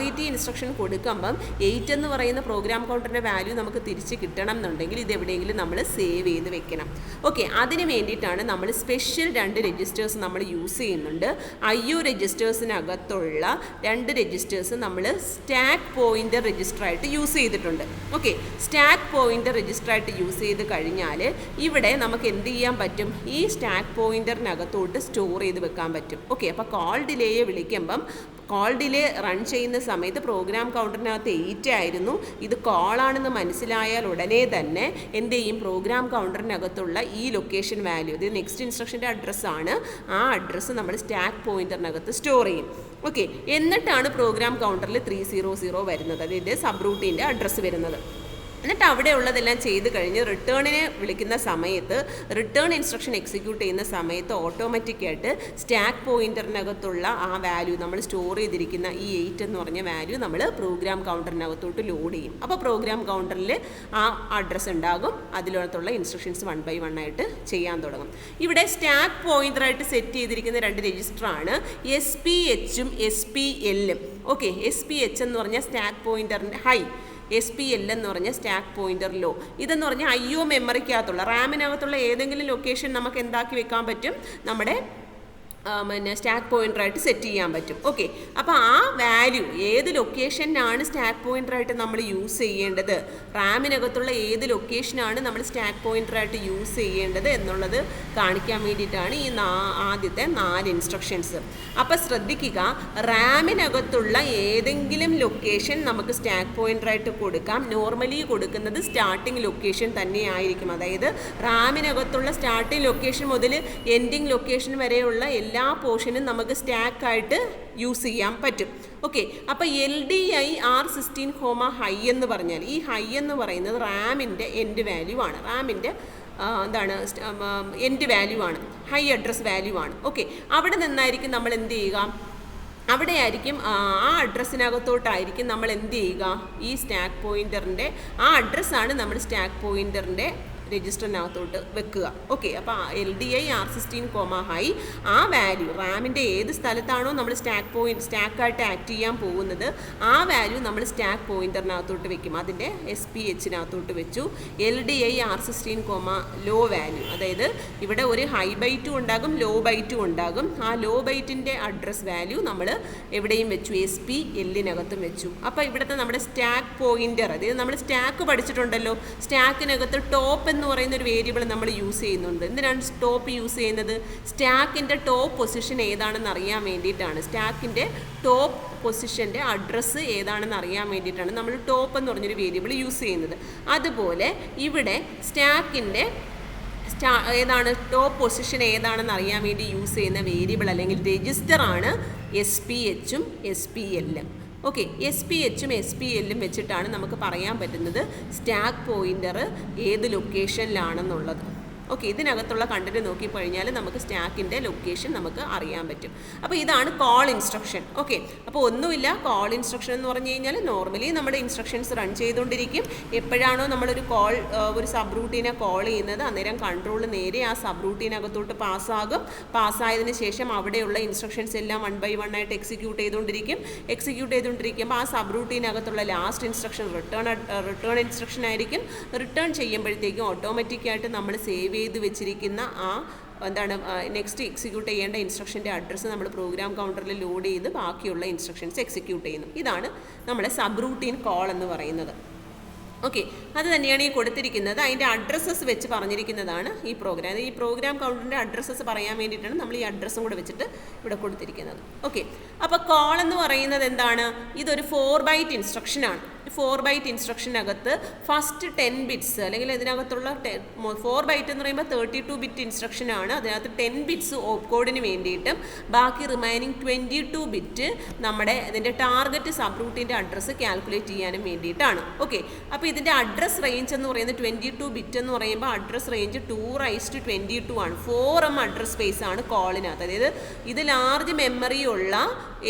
RET ഇൻസ്ട്രക്ഷൻ കൊടുക്കുമ്പം 8 എന്ന് പറയുന്ന പ്രോഗ്രാം കൗണ്ടറിൻ്റെ വാല്യൂ നമുക്ക് തിരിച്ച് കിട്ടണം എന്നുണ്ടെങ്കിൽ ഇത് എവിടെയെങ്കിലും നമ്മൾ സേവ് ചെയ്ത് വെക്കണം. ഓക്കെ, അതിന് വേണ്ടിയിട്ടാണ് നമ്മൾ സ്പെഷ്യൽ 2 രജിസ്റ്റേഴ്സ് നമ്മൾ യൂസ് ചെയ്യുന്നുണ്ട്. IO രജിസ്റ്റേഴ്സിനകത്തുള്ള 2 രജിസ്റ്റേഴ്സ് നമ്മൾ സ്റ്റാക്ക് പോയിൻ്റർ രജിസ്റ്ററായിട്ട് യൂസ് ചെയ്തിട്ടുണ്ട്. ഓക്കെ, സ്റ്റാക്ക് പോയിൻ്റർ രജിസ്റ്ററായിട്ട് യൂസ് ചെയ്ത് കഴിഞ്ഞാൽ ഇവിടെ നമുക്ക് എന്ത് ചെയ്യാൻ പറ്റും, ഈ സ്റ്റാക്ക് പോയിൻ്ററിനകത്തോട്ട് സ്റ്റോർ ചെയ്ത് വെക്കാൻ പറ്റും. ഓക്കെ, അപ്പോൾ കോൾ ഡിലേയെ വിളിക്കുമ്പം കോൾ ഡിലേ റൺ ചെയ്യുന്ന സമയത്ത് പ്രോഗ്രാം കൗണ്ടറിനകത്ത് 8 ആയിരുന്നു. ഇത് കോളാണെന്ന് മനസ്സിലായാൽ ഉടനെ തന്നെ എന്ത് ചെയ്യും, പ്രോഗ്രാം കൗണ്ടറിനകത്തുള്ള ഈ ലൊക്കേഷൻ വാല്യൂ, ഇത് നെക്സ്റ്റ് ഇൻസ്ട്രക്ഷൻ്റെ അഡ്രസ്സാണ്, ആ അഡ്രസ്സ് നമ്മൾ സ്റ്റാക്ക് പോയിൻ്ററിനകത്ത് സ്റ്റോർ ചെയ്യും. ഓക്കെ, എന്നിട്ടാണ് പ്രോഗ്രാം കൗണ്ടറിൽ 300 വരുന്നത്, അതായത് സബ് റൂട്ടീൻ്റെ അഡ്രസ്സ് വരുന്നത്. എന്നിട്ട് അവിടെ ഉള്ളതെല്ലാം ചെയ്ത് കഴിഞ്ഞ് റിട്ടേണിനെ വിളിക്കുന്ന സമയത്ത് റിട്ടേൺ ഇൻസ്ട്രക്ഷൻ എക്സിക്യൂട്ട് ചെയ്യുന്ന സമയത്ത് ഓട്ടോമാറ്റിക്കായിട്ട് സ്റ്റാക്ക് പോയിൻ്ററിനകത്തുള്ള ആ വാല്യൂ നമ്മൾ സ്റ്റോർ ചെയ്തിരിക്കുന്ന ഈ 8 എന്ന് പറഞ്ഞ വാല്യൂ നമ്മൾ പ്രോഗ്രാം കൗണ്ടറിനകത്തോട്ട് ലോഡ് ചെയ്യും. അപ്പോൾ പ്രോഗ്രാം കൗണ്ടറിൽ ആ അഡ്രസ്സ് ഉണ്ടാകും. അതിനകത്തുള്ള ഇൻസ്ട്രക്ഷൻസ് 1 by 1 ആയിട്ട് ചെയ്യാൻ തുടങ്ങും. ഇവിടെ സ്റ്റാക്ക് പോയിൻ്ററായിട്ട് സെറ്റ് ചെയ്തിരിക്കുന്ന 2 രജിസ്റ്ററാണ് SPH-ഉം SPL-ഉം. ഓക്കെ, SPH എന്ന് പറഞ്ഞാൽ സ്റ്റാക്ക് പോയിൻ്ററിൻ്റെ ഹൈ, SPL എന്ന് പറഞ്ഞാൽ സ്റ്റാക്ക് പോയിൻ്റർ ലോ. ഇതെന്ന് പറഞ്ഞാൽ IO മെമ്മറിക്കകത്തുള്ള റാമിനകത്തുള്ള ഏതെങ്കിലും ലൊക്കേഷൻ നമുക്ക് എന്താക്കി വെക്കാൻ പറ്റും, നമ്മുടെ പിന്നെ സ്റ്റാക്ക് പോയിൻ്ററായിട്ട് സെറ്റ് ചെയ്യാൻ പറ്റും. ഓക്കെ, അപ്പോൾ ആ വാല്യൂ ഏത് ലൊക്കേഷനാണ് സ്റ്റാക്ക് പോയിൻ്ററായിട്ട് നമ്മൾ യൂസ് ചെയ്യേണ്ടത്, റാമിനകത്തുള്ള ഏത് ലൊക്കേഷനാണ് നമ്മൾ സ്റ്റാക്ക് പോയിൻ്ററായിട്ട് യൂസ് ചെയ്യേണ്ടത് എന്നുള്ളത് കാണിക്കാൻ വേണ്ടിയിട്ടാണ് ഈ ആദ്യത്തെ 4 ഇൻസ്ട്രക്ഷൻസ്. അപ്പോൾ ശ്രദ്ധിക്കുക, റാമിനകത്തുള്ള ഏതെങ്കിലും ലൊക്കേഷൻ നമുക്ക് സ്റ്റാക്ക് പോയിൻ്ററായിട്ട് കൊടുക്കാം. നോർമലി കൊടുക്കുന്നത് സ്റ്റാർട്ടിംഗ് ലൊക്കേഷൻ തന്നെയായിരിക്കും. അതായത് റാമിനകത്തുള്ള സ്റ്റാർട്ടിംഗ് ലൊക്കേഷൻ മുതൽ എൻഡിങ് ലൊക്കേഷൻ വരെയുള്ള എല്ലാ പോർഷനും നമുക്ക് സ്റ്റാക്കായിട്ട് യൂസ് ചെയ്യാൻ പറ്റും. ഓക്കെ, അപ്പോൾ LDI R16, ഹൈ എന്ന് പറഞ്ഞാൽ ഈ ഹൈ എന്ന് പറയുന്നത് റാമിൻ്റെ എൻഡ് വാല്യൂ ആണ്. റാമിൻ്റെ എന്താണ് എൻഡ് വാല്യൂ ആണ്, ഹൈ അഡ്രസ് വാല്യൂ ആണ്. ഓക്കെ, അവിടെ നിന്നായിരിക്കും നമ്മൾ എന്ത് ചെയ്യുക, അവിടെ ആയിരിക്കും ആ അഡ്രസ്സിനകത്തോട്ടായിരിക്കും നമ്മൾ എന്ത് ചെയ്യുക, ഈ സ്റ്റാക്ക് പോയിൻ്ററിൻ്റെ ആ അഡ്രസ്സാണ് നമ്മൾ സ്റ്റാക്ക് പോയിൻ്ററിൻ്റെ രജിസ്റ്ററിനകത്തോട്ട് വെക്കുക. ഓക്കെ, അപ്പോൾ LDI R16, ഹൈ ആ വാല്യൂ റാമിൻ്റെ ഏത് സ്ഥലത്താണോ നമ്മൾ സ്റ്റാക്കായിട്ട് ആക്ട് ചെയ്യാൻ പോകുന്നത് ആ വാല്യൂ നമ്മൾ സ്റ്റാക്ക് പോയിൻ്ററിനകത്തോട്ട് വെക്കും. അതിൻ്റെ SPH-നകത്തോട്ട് വെച്ചു. LDI R16, ലോ വാല്യൂ, അതായത് ഇവിടെ ഒരു ഹൈ ബൈറ്റും ഉണ്ടാകും ലോ ബൈറ്റും ഉണ്ടാകും. ആ ലോ ബൈറ്റിൻ്റെ അഡ്രസ് വാല്യൂ നമ്മൾ എവിടെയും വെച്ചു, SPL-നകത്തും വെച്ചു. അപ്പോൾ ഇവിടുത്തെ നമ്മുടെ സ്റ്റാക്ക് പോയിൻ്റർ, അതായത് നമ്മൾ സ്റ്റാക്ക് പഠിച്ചിട്ടുണ്ടല്ലോ, സ്റ്റാക്കിനകത്ത് ടോപ്പ് എന്ന് പറയുന്ന ഒരു വേരിയബിൾ നമ്മൾ യൂസ് ചെയ്യുന്നുണ്ട്. എന്തിനാണ് ടോപ്പ് യൂസ് ചെയ്യുന്നത്, സ്റ്റാക്കിൻ്റെ ടോപ്പ് പൊസിഷൻ ഏതാണെന്ന് അറിയാൻ വേണ്ടിയിട്ടാണ്. സ്റ്റാക്കിൻ്റെ ടോപ്പ് പൊസിഷൻ്റെ അഡ്രസ്സ് ഏതാണെന്ന് അറിയാൻ വേണ്ടിയിട്ടാണ് നമ്മൾ ടോപ്പ് എന്ന് പറഞ്ഞൊരു വേരിയബിൾ യൂസ് ചെയ്യുന്നത്. അതുപോലെ ഇവിടെ സ്റ്റാക്കിൻ്റെ ഏതാണ് ടോപ്പ് പൊസിഷൻ ഏതാണെന്ന് അറിയാൻ വേണ്ടി യൂസ് ചെയ്യുന്ന വേരിയബിൾ അല്ലെങ്കിൽ രജിസ്റ്ററാണ് SPH-ഉം SPL-ഉം. ഓക്കെ, SPH-ഉം SPL-ഉം വെച്ചിട്ടാണ് നമുക്ക് പറയാൻ പറ്റുന്നത് സ്റ്റാക്ക് പോയിൻ്റർ ഏത് ലൊക്കേഷനിലാണെന്നുള്ളത്. ഓക്കെ, ഇതിനകത്തുള്ള കണ്ടന്റ് നോക്കിക്കഴിഞ്ഞാൽ നമുക്ക് സ്റ്റാക്കിൻ്റെ ലൊക്കേഷൻ നമുക്ക് അറിയാൻ പറ്റും. അപ്പോൾ ഇതാണ് കോൾ ഇൻസ്ട്രക്ഷൻ. ഓക്കെ, അപ്പോൾ ഒന്നുമില്ല, കോൾ ഇൻസ്ട്രക്ഷൻ എന്ന് പറഞ്ഞു കഴിഞ്ഞാൽ നോർമലി നമ്മുടെ ഇൻസ്ട്രക്ഷൻസ് റൺ ചെയ്തുകൊണ്ടിരിക്കും. എപ്പോഴാണോ നമ്മളൊരു ഒരു സബ് റൂട്ടീനെ കോൾ ചെയ്യുന്നത് അന്നേരം കൺട്രോൾ നേരെ ആ സബ് റൂട്ടീനകത്തോട്ട് പാസ്സാകും. പാസ്സായതിനു ശേഷം അവിടെയുള്ള ഇൻസ്ട്രക്ഷൻസ് എല്ലാം 1 by 1 ആയിട്ട് എക്സിക്യൂട്ട് ചെയ്തുകൊണ്ടിരിക്കുമ്പോൾ ആ സബ് റൂട്ടീനകത്തുള്ള ലാസ്റ്റ് ഇൻസ്ട്രക്ഷൻ റിട്ടേൺ ഇൻസ്ട്രക്ഷൻ ആയിരിക്കും. റിട്ടേൺ ചെയ്യുമ്പോഴത്തേക്കും ഓട്ടോമാറ്റിക്കായിട്ട് നമ്മൾ സേവ് ചെയ്ത് വെച്ചിരിക്കുന്ന ആ എന്താണ് നെക്സ്റ്റ് എക്സിക്യൂട്ട് ചെയ്യേണ്ട ഇൻസ്ട്രക്ഷൻ്റെ അഡ്രസ്സ് നമ്മൾ പ്രോഗ്രാം കൗണ്ടറിൽ ലോഡ് ചെയ്ത് ബാക്കിയുള്ള ഇൻസ്ട്രക്ഷൻസ് എക്സിക്യൂട്ട് ചെയ്യുന്നു. ഇതാണ് നമ്മുടെ സബ് റൂട്ടീൻ കോൾ എന്ന് പറയുന്നത്. ഓക്കെ, അത് തന്നെയാണ് ഈ കൊടുത്തിരിക്കുന്നത്. അതിൻ്റെ അഡ്രസ്സസ് വെച്ച് പറഞ്ഞിരിക്കുന്നതാണ് ഈ പ്രോഗ്രാം. ഈ പ്രോഗ്രാം കൗണ്ടറിൻ്റെ അഡ്രസ്സസ് പറയാൻ വേണ്ടിയിട്ടാണ് നമ്മൾ ഈ അഡ്രസ്സും കൂടെ വെച്ചിട്ട് ഇവിടെ കൊടുത്തിരിക്കുന്നത്. ഓക്കെ, അപ്പോൾ കോൾ എന്ന് പറയുന്നത് എന്താണ്, ഇതൊരു 4 byte ഇൻസ്ട്രക്ഷനാണ്. 4 byte ഇൻസ്ട്രക്ഷനകത്ത് ഫസ്റ്റ് 10 ബിറ്റ്സ് അല്ലെങ്കിൽ ഇതിനകത്തുള്ള 4 byte എന്ന് പറയുമ്പോൾ 32 bit ഇൻസ്ട്രക്ഷനാണ്. അതിനകത്ത് 10 bits ഓപ്പ് കോഡിന് വേണ്ടിയിട്ടും ബാക്കി റിമൈനിങ് 22 bit നമ്മുടെ ഇതിൻ്റെ ടാർഗറ്റ് സബ് റൂട്ടിൻ്റെ അഡ്രസ്സ് കാൽക്കുലേറ്റ് ചെയ്യാനും വേണ്ടിയിട്ടാണ്. ഓക്കെ, അപ്പോൾ ഇതിൻ്റെ അഡ്രസ് റേഞ്ച് എന്ന് പറയുന്നത് 22 bit എന്ന് പറയുമ്പോൾ അഡ്രസ് റേഞ്ച് 2:22 ആണ്. 4M അഡ്രസ് സ്പേസ് ആണ് കോളിനകത്ത്. അതായത് ഇത് ലാർജ് മെമ്മറി ഉള്ള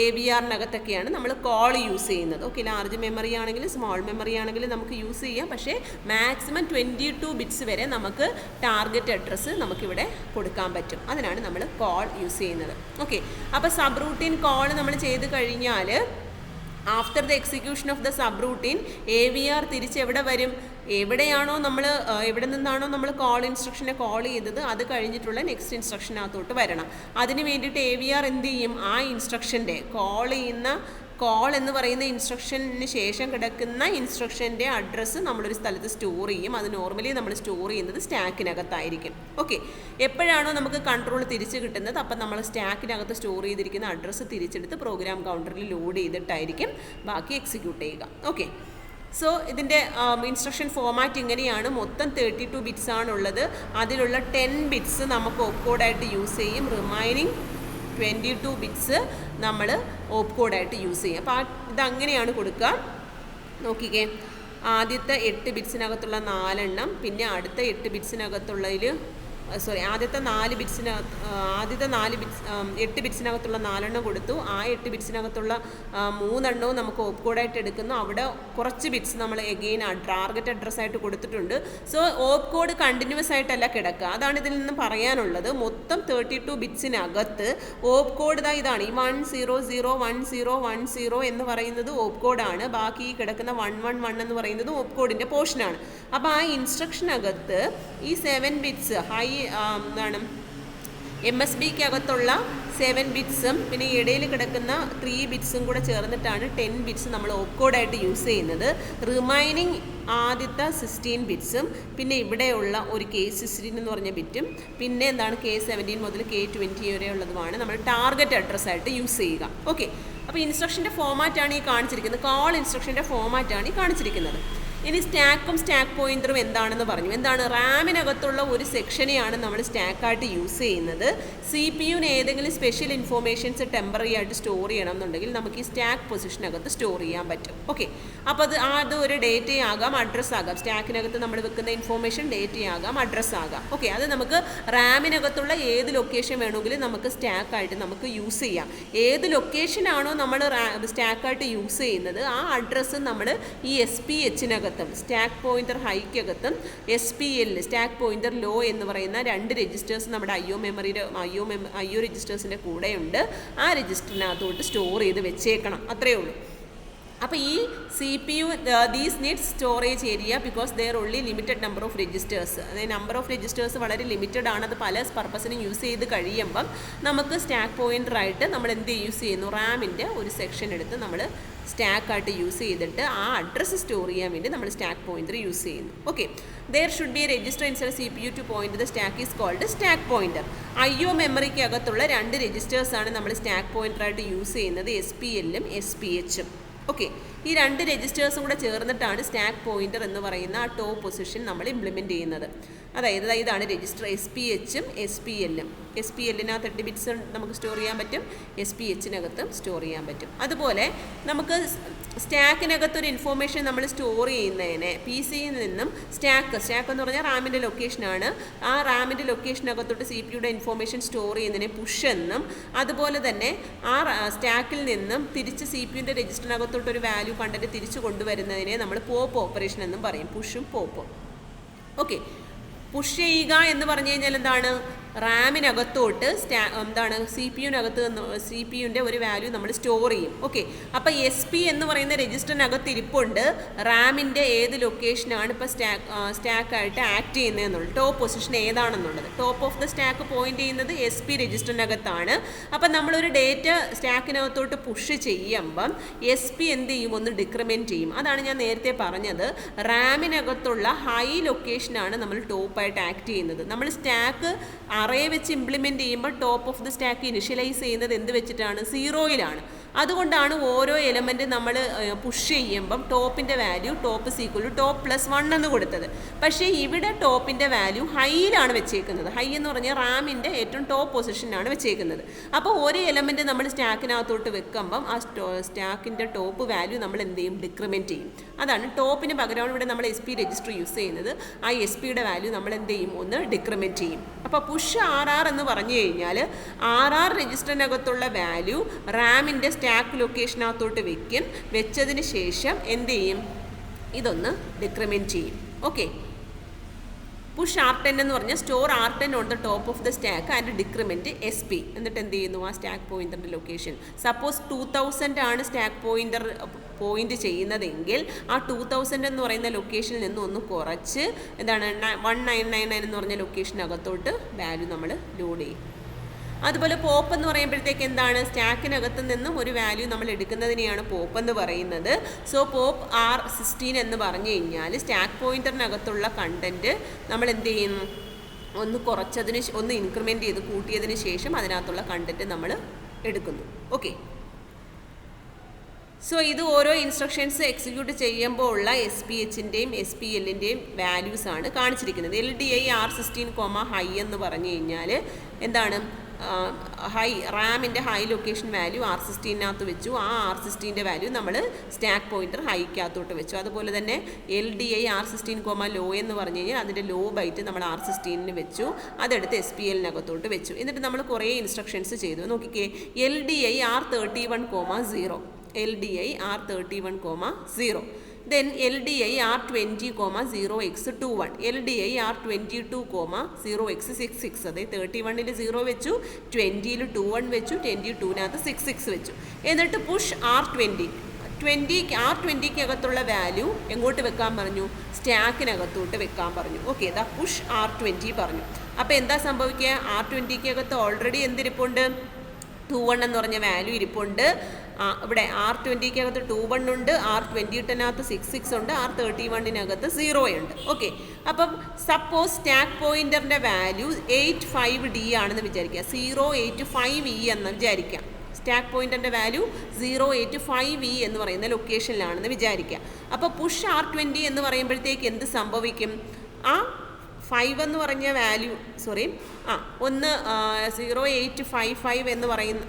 AVR-നകത്തൊക്കെയാണ് നമ്മൾ കോൾ യൂസ് ചെയ്യുന്നത്. ഓക്കെ, ലാർജ് മെമ്മറി ആണെങ്കിൽ സ്മോൾ മെമ്മറി ആണെങ്കിൽ നമുക്ക് യൂസ് ചെയ്യാം. പക്ഷേ മാക്സിമം 22 bits വരെ നമുക്ക് ടാർഗറ്റ് അഡ്രസ്സ് നമുക്കിവിടെ കൊടുക്കാൻ പറ്റും. അതിനാണ് നമ്മൾ കോൾ യൂസ് ചെയ്യുന്നത്. ഓക്കെ, അപ്പോൾ സബ് റൂട്ടീൻ കോൾ നമ്മൾ ചെയ്ത് കഴിഞ്ഞാൽ after the execution of the sub routine AVR തിരിച്ച് എവിടെ വരും, എവിടെയാണോ നമ്മൾ എവിടെ നിന്നാണോ നമ്മൾ കോൾ ഇൻസ്ട്രക്ഷനെ കോൾ ചെയ്തത് അത് കഴിഞ്ഞിട്ടുള്ള നെക്സ്റ്റ് ഇൻസ്ട്രക്ഷനകത്തോട്ട് വരണം. അതിന് വേണ്ടിയിട്ട് AVR എന്ത് ചെയ്യും, ആ ഇൻസ്ട്രക്ഷൻ്റെ കോൾ എന്ന് പറയുന്ന ഇൻസ്ട്രക്ഷന് ശേഷം കിടക്കുന്ന ഇൻസ്ട്രക്ഷൻ്റെ അഡ്രസ്സ് നമ്മളൊരു സ്ഥലത്ത് സ്റ്റോർ ചെയ്യും. അത് നോർമലി നമ്മൾ സ്റ്റോർ ചെയ്യുന്നത് സ്റ്റാക്കിനകത്തായിരിക്കും. ഓക്കെ, എപ്പോഴാണോ നമുക്ക് കൺട്രോൾ തിരിച്ച് കിട്ടുന്നത് അപ്പം നമ്മൾ സ്റ്റാക്കിനകത്ത് സ്റ്റോർ ചെയ്തിരിക്കുന്ന അഡ്രസ്സ് തിരിച്ചെടുത്ത് പ്രോഗ്രാം കൗണ്ടറിൽ ലോഡ് ചെയ്തിട്ടായിരിക്കും ബാക്കി എക്സിക്യൂട്ട് ചെയ്യുക. ഓക്കെ, സോ ഇതിൻ്റെ ഇൻസ്ട്രക്ഷൻ ഫോമാറ്റ് ഇങ്ങനെയാണ്. മൊത്തം 32 bits ആണുള്ളത്. അതിലുള്ള 10 bits നമുക്ക് ഓപ്പ് കോഡായിട്ട് യൂസ് ചെയ്യും. റിമൈനിങ് 22 bits നമ്മൾ ഓപ്പ് കോഡായിട്ട് യൂസ് ചെയ്യും. അപ്പോൾ ഇതങ്ങനെയാണ് കൊടുക്കുക. നോക്കിക്കേ, ആദ്യത്തെ 8 ബിറ്റ്സിനകത്തുള്ള 4 എണ്ണം, പിന്നെ അടുത്ത 8 ബിറ്റ്സിനകത്തുള്ളതിൽ ആദ്യത്തെ 8 ബിറ്റ്സിനകത്തുള്ള 4 എണ്ണം കൊടുത്തു. ആ 8 ബിറ്റ്സിനകത്തുള്ള 3 എണ്ണവും നമുക്ക് ഓപ്പ് കോഡായിട്ട് എടുക്കുന്നു. അവിടെ കുറച്ച് ബിറ്റ്സ് നമ്മൾ എഗെയിൻ ടാർഗറ്റ് അഡ്രസ്സായിട്ട് കൊടുത്തിട്ടുണ്ട്. സോ ഓപ്പ് കോഡ് കണ്ടിന്യൂസ് ആയിട്ടല്ല കിടക്കുക, അതാണ് ഇതിൽ നിന്ന് പറയാനുള്ളത്. മൊത്തം 32 ബിറ്റ്സിനകത്ത് ഓപ്പ് കോഡ് ഇതാണ്, ഈ 100101010 എന്ന് പറയുന്നത് ഓപ്പ് കോഡാണ്. ബാക്കി കിടക്കുന്ന 111 എന്ന് പറയുന്നത് ഓപ്പ് കോഡിൻ്റെ പോർഷനാണ്. അപ്പോൾ ആ ഇൻസ്ട്രക്ഷനകത്ത് ഈ 7 ബിറ്റ്സ് എന്താണ് MSBക്ക് അകത്തുള്ള 7 ബിറ്റ്സും പിന്നെ ഇടയിൽ കിടക്കുന്ന 3 ബിറ്റ്സും കൂടെ ചേർന്നിട്ടാണ് 10 ബിറ്റ്സ് നമ്മൾ ഓപ്പ് കോഡായിട്ട് യൂസ് ചെയ്യുന്നത്. റിമൈനിങ് ആദ്യത്തെ 16 ബിറ്റ്സും പിന്നെ ഇവിടെയുള്ള ഒരു K16 എന്ന് പറഞ്ഞ ബിറ്റും പിന്നെ എന്താണ് K17 മുതൽ K20 വരെയുള്ളതുമാണ് നമ്മൾ ടാർഗറ്റ് അഡ്രസ്സായിട്ട് യൂസ് ചെയ്യുക. ഓക്കെ, അപ്പോൾ ഇൻസ്ട്രക്ഷൻ്റെ ഫോമാറ്റാണ് ഈ കാണിച്ചിരിക്കുന്നത്. കോൾ ഇൻസ്ട്രക്ഷൻ്റെ ഫോമാറ്റാണ് ഈ കാണിച്ചിരിക്കുന്നത്. ഇനി സ്റ്റാക്കും സ്റ്റാക്ക് പോയിന്ററും എന്താണെന്ന് പറഞ്ഞു. എന്താണ്? റാമിനകത്തുള്ള ഒരു സെക്ഷനെയാണ് നമ്മൾ സ്റ്റാക്കായിട്ട് യൂസ് ചെയ്യുന്നത്. CPU-ന് ഏതെങ്കിലും സ്പെഷ്യൽ ഇൻഫോർമേഷൻസ് ടെമ്പററി ആയിട്ട് സ്റ്റോർ ചെയ്യണം എന്നുണ്ടെങ്കിൽ നമുക്ക് ഈ സ്റ്റാക്ക് പൊസിഷനകത്ത് സ്റ്റോർ ചെയ്യാൻ പറ്റും. ഓക്കെ, അപ്പോൾ അത് ഒരു ഡേറ്റയാകാം, അഡ്രസ്സ് ആകാം. സ്റ്റാക്കിനകത്ത് നമ്മൾ വെക്കുന്ന ഇൻഫോർമേഷൻ ഡേറ്റയാകാം, അഡ്രസ്സ് ആകാം. ഓക്കെ, അത് നമുക്ക് റാമിനകത്തുള്ള ഏത് ലൊക്കേഷൻ വേണമെങ്കിലും നമുക്ക് സ്റ്റാക്കായിട്ട് നമുക്ക് യൂസ് ചെയ്യാം. ഏത് ലൊക്കേഷനാണോ നമ്മൾ സ്റ്റാക്കായിട്ട് യൂസ് ചെയ്യുന്നത് ആ അഡ്രസ്സ് നമ്മൾ ഈ SPH-നകത്ത് സ്റ്റാക്ക് പോയിന്റർ ഹൈക്കകത്തും SPL സ്റ്റാക്ക് പോയിന്റർ ലോ എന്ന് പറയുന്ന 2 രജിസ്റ്റേഴ്സ് നമ്മുടെ IO രജിസ്റ്റേഴ്സിൻ്റെ കൂടെയുണ്ട്. ആ രജിസ്റ്ററിനകത്തോട്ട് സ്റ്റോർ ചെയ്ത് വെച്ചേക്കണം, അത്രയേ ഉള്ളൂ. അപ്പോൾ ഈ CPU these needs storage area because there only limited number of registers. അതായത് നമ്പർ ഓഫ് രജിസ്റ്റേഴ്സ് വളരെ ലിമിറ്റഡ് ആണ്. അത് പല പർപ്പസിനും യൂസ് ചെയ്ത് കഴിയുമ്പം നമുക്ക് സ്റ്റാക്ക് പോയിന്ററായിട്ട് നമ്മൾ എന്ത് യൂസ് ചെയ്യുന്നു, റാമിൻ്റെ ഒരു സെക്ഷൻ എടുത്ത് നമ്മൾ സ്റ്റാക്കായിട്ട് യൂസ് ചെയ്തിട്ട് ആ അഡ്രസ്സ് സ്റ്റോർ ചെയ്യാൻ വേണ്ടി നമ്മൾ സ്റ്റാക്ക് പോയിന്റർ യൂസ് ചെയ്യുന്നു. Okay, there should be a register inside CPU to point the stack is called stack pointer. IO മെമ്മറിക്ക് അകത്തുള്ള 2 രജിസ്റ്റേഴ്സാണ് നമ്മൾ സ്റ്റാക്ക് പോയിന്ററായിട്ട് യൂസ് ചെയ്യുന്നത്, SPL-ഉം SPH-ഉം. ഓക്കെ, ഈ 2 രജിസ്റ്റേഴ്സും കൂടെ ചേർന്നിട്ടാണ് സ്റ്റാക്ക് പോയിന്റർ എന്ന് പറയുന്ന ആ ടോപ്പ് പൊസിഷൻ നമ്മൾ ഇംപ്ലിമെൻറ്റ് ചെയ്യുന്നത്. അതായത് ഇതാണ് രജിസ്റ്റർ SPH-ഉം SPL-ഉം. SPL-നകത്ത് 8 ബിറ്റ്സ് നമുക്ക് സ്റ്റോർ ചെയ്യാൻ പറ്റും, SPH-നകത്തും സ്റ്റോർ ചെയ്യാൻ പറ്റും. അതുപോലെ നമുക്ക് സ്റ്റാക്കിനകത്തൊരു ഇൻഫോർമേഷൻ നമ്മൾ സ്റ്റോർ ചെയ്യുന്നതിനെ PC-യിൽ നിന്നും സ്റ്റാക്ക് എന്ന് പറഞ്ഞാൽ റാമിൻ്റെ ലൊക്കേഷനാണ്. ആ റാമിൻ്റെ ലൊക്കേഷനകത്തോട്ട് CPU-യുടെ ഇൻഫോർമേഷൻ സ്റ്റോർ ചെയ്യുന്നതിനെ പുഷ് എന്നും, അതുപോലെ തന്നെ ആ സ്റ്റാക്കിൽ നിന്നും തിരിച്ച് CPU-ൻ്റെ രജിസ്റ്ററിനകത്തോട്ടൊരു വാല്യൂ കണ്ടന്റ് തിരിച്ചു കൊണ്ടുവരുന്നതിനെ നമ്മൾ പോപ്പ് ഓപ്പറേഷൻ എന്നും പറയും, പുഷും പോപ്പും. ഓക്കെ, പുഷ് ചെയ്യുക എന്ന് പറഞ്ഞു കഴിഞ്ഞാൽ എന്താണ്, റാമിനകത്തോട്ട് എന്താണ് CPU-ൻ്റെ ഒരു വാല്യൂ നമ്മൾ സ്റ്റോർ ചെയ്യും. ഓക്കെ, അപ്പോൾ SP എന്ന് പറയുന്ന രജിസ്റ്ററിനകത്ത് ഇരിപ്പുണ്ട് റാമിൻ്റെ ഏത് ലൊക്കേഷനാണ് ഇപ്പോൾ സ്റ്റാക്കായിട്ട് ആക്ട് ചെയ്യുന്നതെന്നുള്ളത്, ടോപ്പ് പൊസിഷൻ ഏതാണെന്നുള്ളത്. Top of the stack point ചെയ്യുന്നത് SP രജിസ്റ്ററിനകത്താണ്. അപ്പം നമ്മളൊരു ഡേറ്റ സ്റ്റാക്കിനകത്തോട്ട് പുഷ് ചെയ്യുമ്പം SP എന്ത് ചെയ്യും, ഒന്ന് ഡിക്രിമെൻറ്റ് ചെയ്യും. അതാണ് ഞാൻ നേരത്തെ പറഞ്ഞത്, റാമിനകത്തുള്ള ഹൈ ലൊക്കേഷനാണ് നമ്മൾ ടോപ്പായിട്ട് ആക്ട് ചെയ്യുന്നത്. നമ്മൾ സ്റ്റാക്ക് അറേ വെച്ച് ഇംപ്ലിമെൻറ്റ് ചെയ്യുമ്പോൾ top of the stack initialise ചെയ്യുന്നത് എന്ത് വെച്ചിട്ടാണ്, 0-യിലാണ്. അതുകൊണ്ടാണ് ഓരോ എലമെൻറ്റ് നമ്മൾ പുഷ് ചെയ്യുമ്പം ടോപ്പിൻ്റെ വാല്യൂ ടോപ്പ് = ടോപ്പ് +1 എന്ന് കൊടുത്തത്. പക്ഷേ ഇവിടെ ടോപ്പിൻ്റെ വാല്യൂ ഹൈയിലാണ് വെച്ചേക്കുന്നത്. ഹൈ എന്ന് പറഞ്ഞാൽ റാമിൻ്റെ ഏറ്റവും ടോപ്പ് പൊസിഷനാണ് വെച്ചേക്കുന്നത്. അപ്പോൾ ഒരു എലമെൻറ്റ് നമ്മൾ സ്റ്റാക്കിനകത്തോട്ട് വെക്കുമ്പം ആ സ്റ്റാക്കിൻ്റെ ടോപ്പ് വാല്യൂ നമ്മൾ എന്ത് ചെയ്യും, ഡിക്രിമെൻറ്റ് ചെയ്യും. അതാണ് ടോപ്പിന് പകരമാണ് ഇവിടെ നമ്മൾ SP രജിസ്റ്റർ യൂസ് ചെയ്യുന്നത്. ആ SP-യുടെ വാല്യൂ നമ്മൾ എന്ത് ചെയ്യും, ഒന്ന് ഡിക്രിമെൻറ്റ് ചെയ്യും. അപ്പോൾ പുഷ് RR എന്ന് പറഞ്ഞു കഴിഞ്ഞാൽ RR രജിസ്റ്ററിനകത്തുള്ള വാല്യൂ റാമിൻ്റെ സ്റ്റാക്ക് ലൊക്കേഷനകത്തോട്ട് വെച്ചതിന് ശേഷം എന്ത് ചെയ്യും, ഇതൊന്ന് ഡിക്രിമെൻറ്റ് ചെയ്യും. ഓക്കെ, പുഷ് R10 എന്ന് പറഞ്ഞാൽ store R10 on the top of the stack and decrement SP. എന്നിട്ട് എന്ത് ചെയ്യുന്നു, ആ സ്റ്റാക്ക് പോയിന്ററിൻ്റെ ലൊക്കേഷൻ സപ്പോസ് 2000 ആണ് സ്റ്റാക്ക് പോയിന്റ് ചെയ്യുന്നതെങ്കിൽ ആ 2000 എന്ന് പറയുന്ന ലൊക്കേഷനിൽ നിന്ന് ഒന്ന് കുറച്ച് എന്താണ് 1999 എന്ന് പറഞ്ഞ ലൊക്കേഷനകത്തോട്ട് വാല്യൂ നമ്മൾ ലോഡ് ചെയ്യും. അതുപോലെ പോപ്പ് എന്ന് പറയുമ്പോഴത്തേക്ക് എന്താണ്, സ്റ്റാക്കിനകത്ത് നിന്നും ഒരു വാല്യൂ നമ്മൾ എടുക്കുന്നതിനെയാണ് പോപ്പ് എന്ന് പറയുന്നത്. സോ പോപ്പ് R16 എന്ന് പറഞ്ഞു കഴിഞ്ഞാൽ സ്റ്റാക്ക് പോയിന്ററിനകത്തുള്ള കണ്ടൻറ്റ് നമ്മൾ എന്ത് ചെയ്യുന്നു, ഒന്ന് ഇൻക്രിമെൻറ്റ് ചെയ്ത് കൂട്ടിയതിന് ശേഷം അതിനകത്തുള്ള കണ്ടൻറ്റ് നമ്മൾ എടുക്കുന്നു. ഓക്കെ, സോ ഇത് ഓരോ ഇൻസ്ട്രക്ഷൻസ് എക്സിക്യൂട്ട് ചെയ്യുമ്പോൾ ഉള്ള SPH-ൻ്റെയും SPL-ൻ്റെയും വാല്യൂസാണ് കാണിച്ചിരിക്കുന്നത്. LDI R16, ഹൈ എന്ന് പറഞ്ഞു കഴിഞ്ഞാൽ എന്താണ്, റാമിൻ്റെ ഹൈ ലൊക്കേഷൻ വാല്യൂ R16 വെച്ചു. ആ R16 വാല്യൂ നമ്മൾ സ്റ്റാക്ക് പോയിന്റർ ഹൈക്കകത്തോട്ട് വെച്ചു. അതുപോലെ തന്നെ LDI R16, ലോ എന്ന് പറഞ്ഞു കഴിഞ്ഞാൽ അതിൻ്റെ ലോ ബൈറ്റ് നമ്മൾ R16 വെച്ചു. അതെടുത്ത് SPL-നകത്തോട്ട് വെച്ചു. എന്നിട്ട് നമ്മൾ കുറേ ഇൻസ്ട്രക്ഷൻസ് ചെയ്തു. നോക്കിക്കേ, LDI R31, 0, LDI R31, 0. Then LDI R20, 0x21, LDI R22, 0x66. അതായത് 31-ൽ 0 വെച്ചു, 20-ൽ 21 വെച്ചു, 22-നകത്ത് 66 വെച്ചു. എന്നിട്ട് പുഷ് R20, R20-ക്കകത്തുള്ള വാല്യൂ എങ്ങോട്ട് വെക്കാൻ പറഞ്ഞു? സ്റ്റാക്കിനകത്തോട്ട് വെക്കാൻ പറഞ്ഞു. ഓക്കെ, ഇതാ പുഷ് R20 പറഞ്ഞു. അപ്പോൾ എന്താ സംഭവിക്കുക? R20-ക്കകത്ത് ഓൾറെഡി എന്തിരിപ്പുണ്ട്? 21 എന്ന് പറഞ്ഞ വാല്യൂ ഇരിപ്പുണ്ട്. ഇവിടെ R20-ക്കകത്ത് 21 ഉണ്ട്, R28-നകത്ത് 66 ഉണ്ട്, R31-നകത്ത് 0 ഉണ്ട്. ഓക്കെ, അപ്പം സപ്പോസ് സ്റ്റാക്ക് പോയിന്ററിൻ്റെ വാല്യൂ 85D ആണെന്ന് വിചാരിക്കുക, 085E എന്ന് വിചാരിക്കാം. സ്റ്റാക്ക് പോയിന്റിൻ്റെ വാല്യൂ 085E എന്ന് പറയുന്ന ലൊക്കേഷനിലാണെന്ന് വിചാരിക്കുക. അപ്പോൾ പുഷ് R20 എന്ന് പറയുമ്പോഴത്തേക്ക് എന്ത് സംഭവിക്കും? ആ 5 എന്ന് പറഞ്ഞ വാല്യൂ, 0855 എന്ന് പറയുന്ന,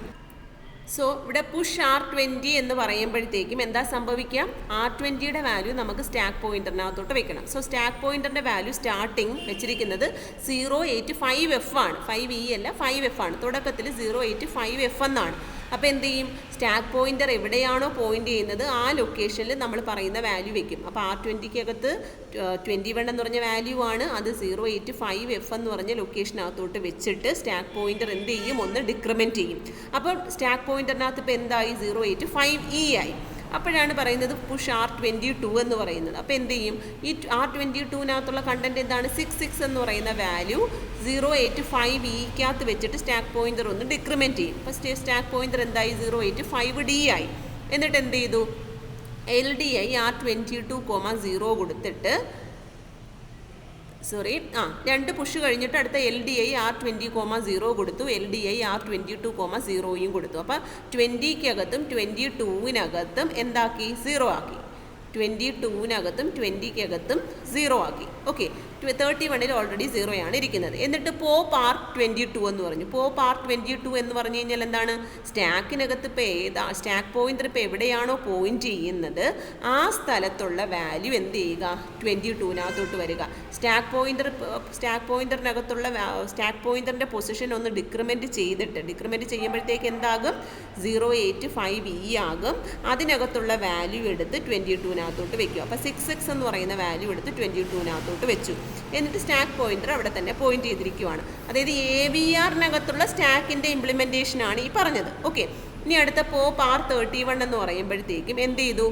സോ ഇവിടെ പുഷ് R20 എന്ന് പറയുമ്പോഴത്തേക്കും എന്താ സംഭവിക്കുക? R20-യുടെ വാല്യൂ നമുക്ക് സ്റ്റാക്ക് പോയിന്ററിനകത്തോട്ട് വെക്കണം. സോ സ്റ്റാക്ക് പോയിന്ററിൻ്റെ വാല്യൂ സ്റ്റാർട്ടിങ് വെച്ചിരിക്കുന്നത് 085F ആണ്. 5E അല്ല, 5F ആണ്. തുടക്കത്തിൽ 085F എന്നാണ്. അപ്പോൾ എന്ത് ചെയ്യും? സ്റ്റാക്ക് പോയിന്റർ എവിടെയാണോ പോയിന്റ് ചെയ്യുന്നത് ആ ലൊക്കേഷനിൽ നമ്മൾ പറയുന്ന വാല്യൂ വെക്കും. അപ്പോൾ R20-ക്കകത്ത് 21 എന്ന് പറഞ്ഞ വാല്യൂ ആണ്, അത് 085F എന്ന് പറഞ്ഞ ലൊക്കേഷനകത്തോട്ട് വെച്ചിട്ട് സ്റ്റാക്ക് പോയിന്റർ എന്ത് ചെയ്യും? ഒന്ന് ഡിക്രിമെൻറ്റ് ചെയ്യും. അപ്പോൾ സ്റ്റാക്ക് പോയിന്ററിനകത്ത് ഇപ്പോൾ എന്തായി? 085E ആയി. അപ്പോഴാണ് പറയുന്നത് പുഷ് R22 എന്ന് പറയുന്നത്. അപ്പോൾ എന്ത് ചെയ്യും? ഈ R22-നകത്തുള്ള കണ്ടന്റ് എന്താണ്? 66 എന്ന് പറയുന്ന വാല്യൂ 085E-ക്കകത്ത് വെച്ചിട്ട് സ്റ്റാക്ക് പോയിന്റർ ഒന്ന് ഡിക്രിമെൻറ്റ് ചെയ്യും. അപ്പോൾ സ്റ്റാക്ക് പോയിന്റർ എന്തായി? 085D ആയി. എന്നിട്ട് എന്ത് ചെയ്തു? LDI R22, 0 കൊടുത്തിട്ട്, രണ്ട് പുഷ് കഴിഞ്ഞിട്ട് അടുത്ത LDI R20, 0 കൊടുത്തു, LDI R22, 0 കൊടുത്തു. അപ്പോൾ 20-ക്കകത്തും 22-നകത്തും എന്താക്കി? 0 ആക്കി. 22-നകത്തും 20-ക്കകത്തും 0 ആക്കി. ഓക്കെ, 31-ൽ ഓൾറെഡി 0 ആണ് ഇരിക്കുന്നത്. എന്നിട്ട് പോപ്പ് R22 എന്ന് പറഞ്ഞു. പോപ്പ് R22 എന്ന് പറഞ്ഞു കഴിഞ്ഞാൽ എന്താണ്? സ്റ്റാക്കിനകത്ത് ഇപ്പോൾ സ്റ്റാക്ക് പോയിന്റർ ഇപ്പോൾ എവിടെയാണോ പോയിന്റ് ചെയ്യുന്നത് ആ സ്ഥലത്തുള്ള വാല്യൂ എന്ത് ചെയ്യുക? 22-നകത്തോട്ട് വരിക. സ്റ്റാക്ക് പോയിന്ററിനകത്തുള്ള സ്റ്റാക്ക് പോയിന്ററിൻ്റെ പൊസിഷൻ ഒന്ന് ഡിക്രിമെൻറ്റ് ചെയ്യുമ്പോഴത്തേക്ക് എന്താകും? 085E ആകും. അതിനകത്തുള്ള വാല്യൂ എടുത്ത് 22-നകത്തോട്ട് വെക്കും. അപ്പോൾ 66 എന്ന് പറയുന്ന വാല്യൂ എടുത്ത് 22-നകത്തോട്ട് വെച്ചു. എന്നിട്ട് സ്റ്റാക്ക് പോയിന്റർ അവിടെ തന്നെ പോയിന്റ് ചെയ്തിരിക്കുവാണ്. അതായത് AVR-നകത്തുള്ള സ്റ്റാക്കിൻ്റെ ഇംപ്ലിമെൻറ്റേഷനാണ് ഈ പറഞ്ഞത്. ഓക്കെ, ഇനി അടുത്ത പോപ്പ് R31 എന്ന് പറയുമ്പോഴത്തേക്കും എന്ത് ചെയ്തു?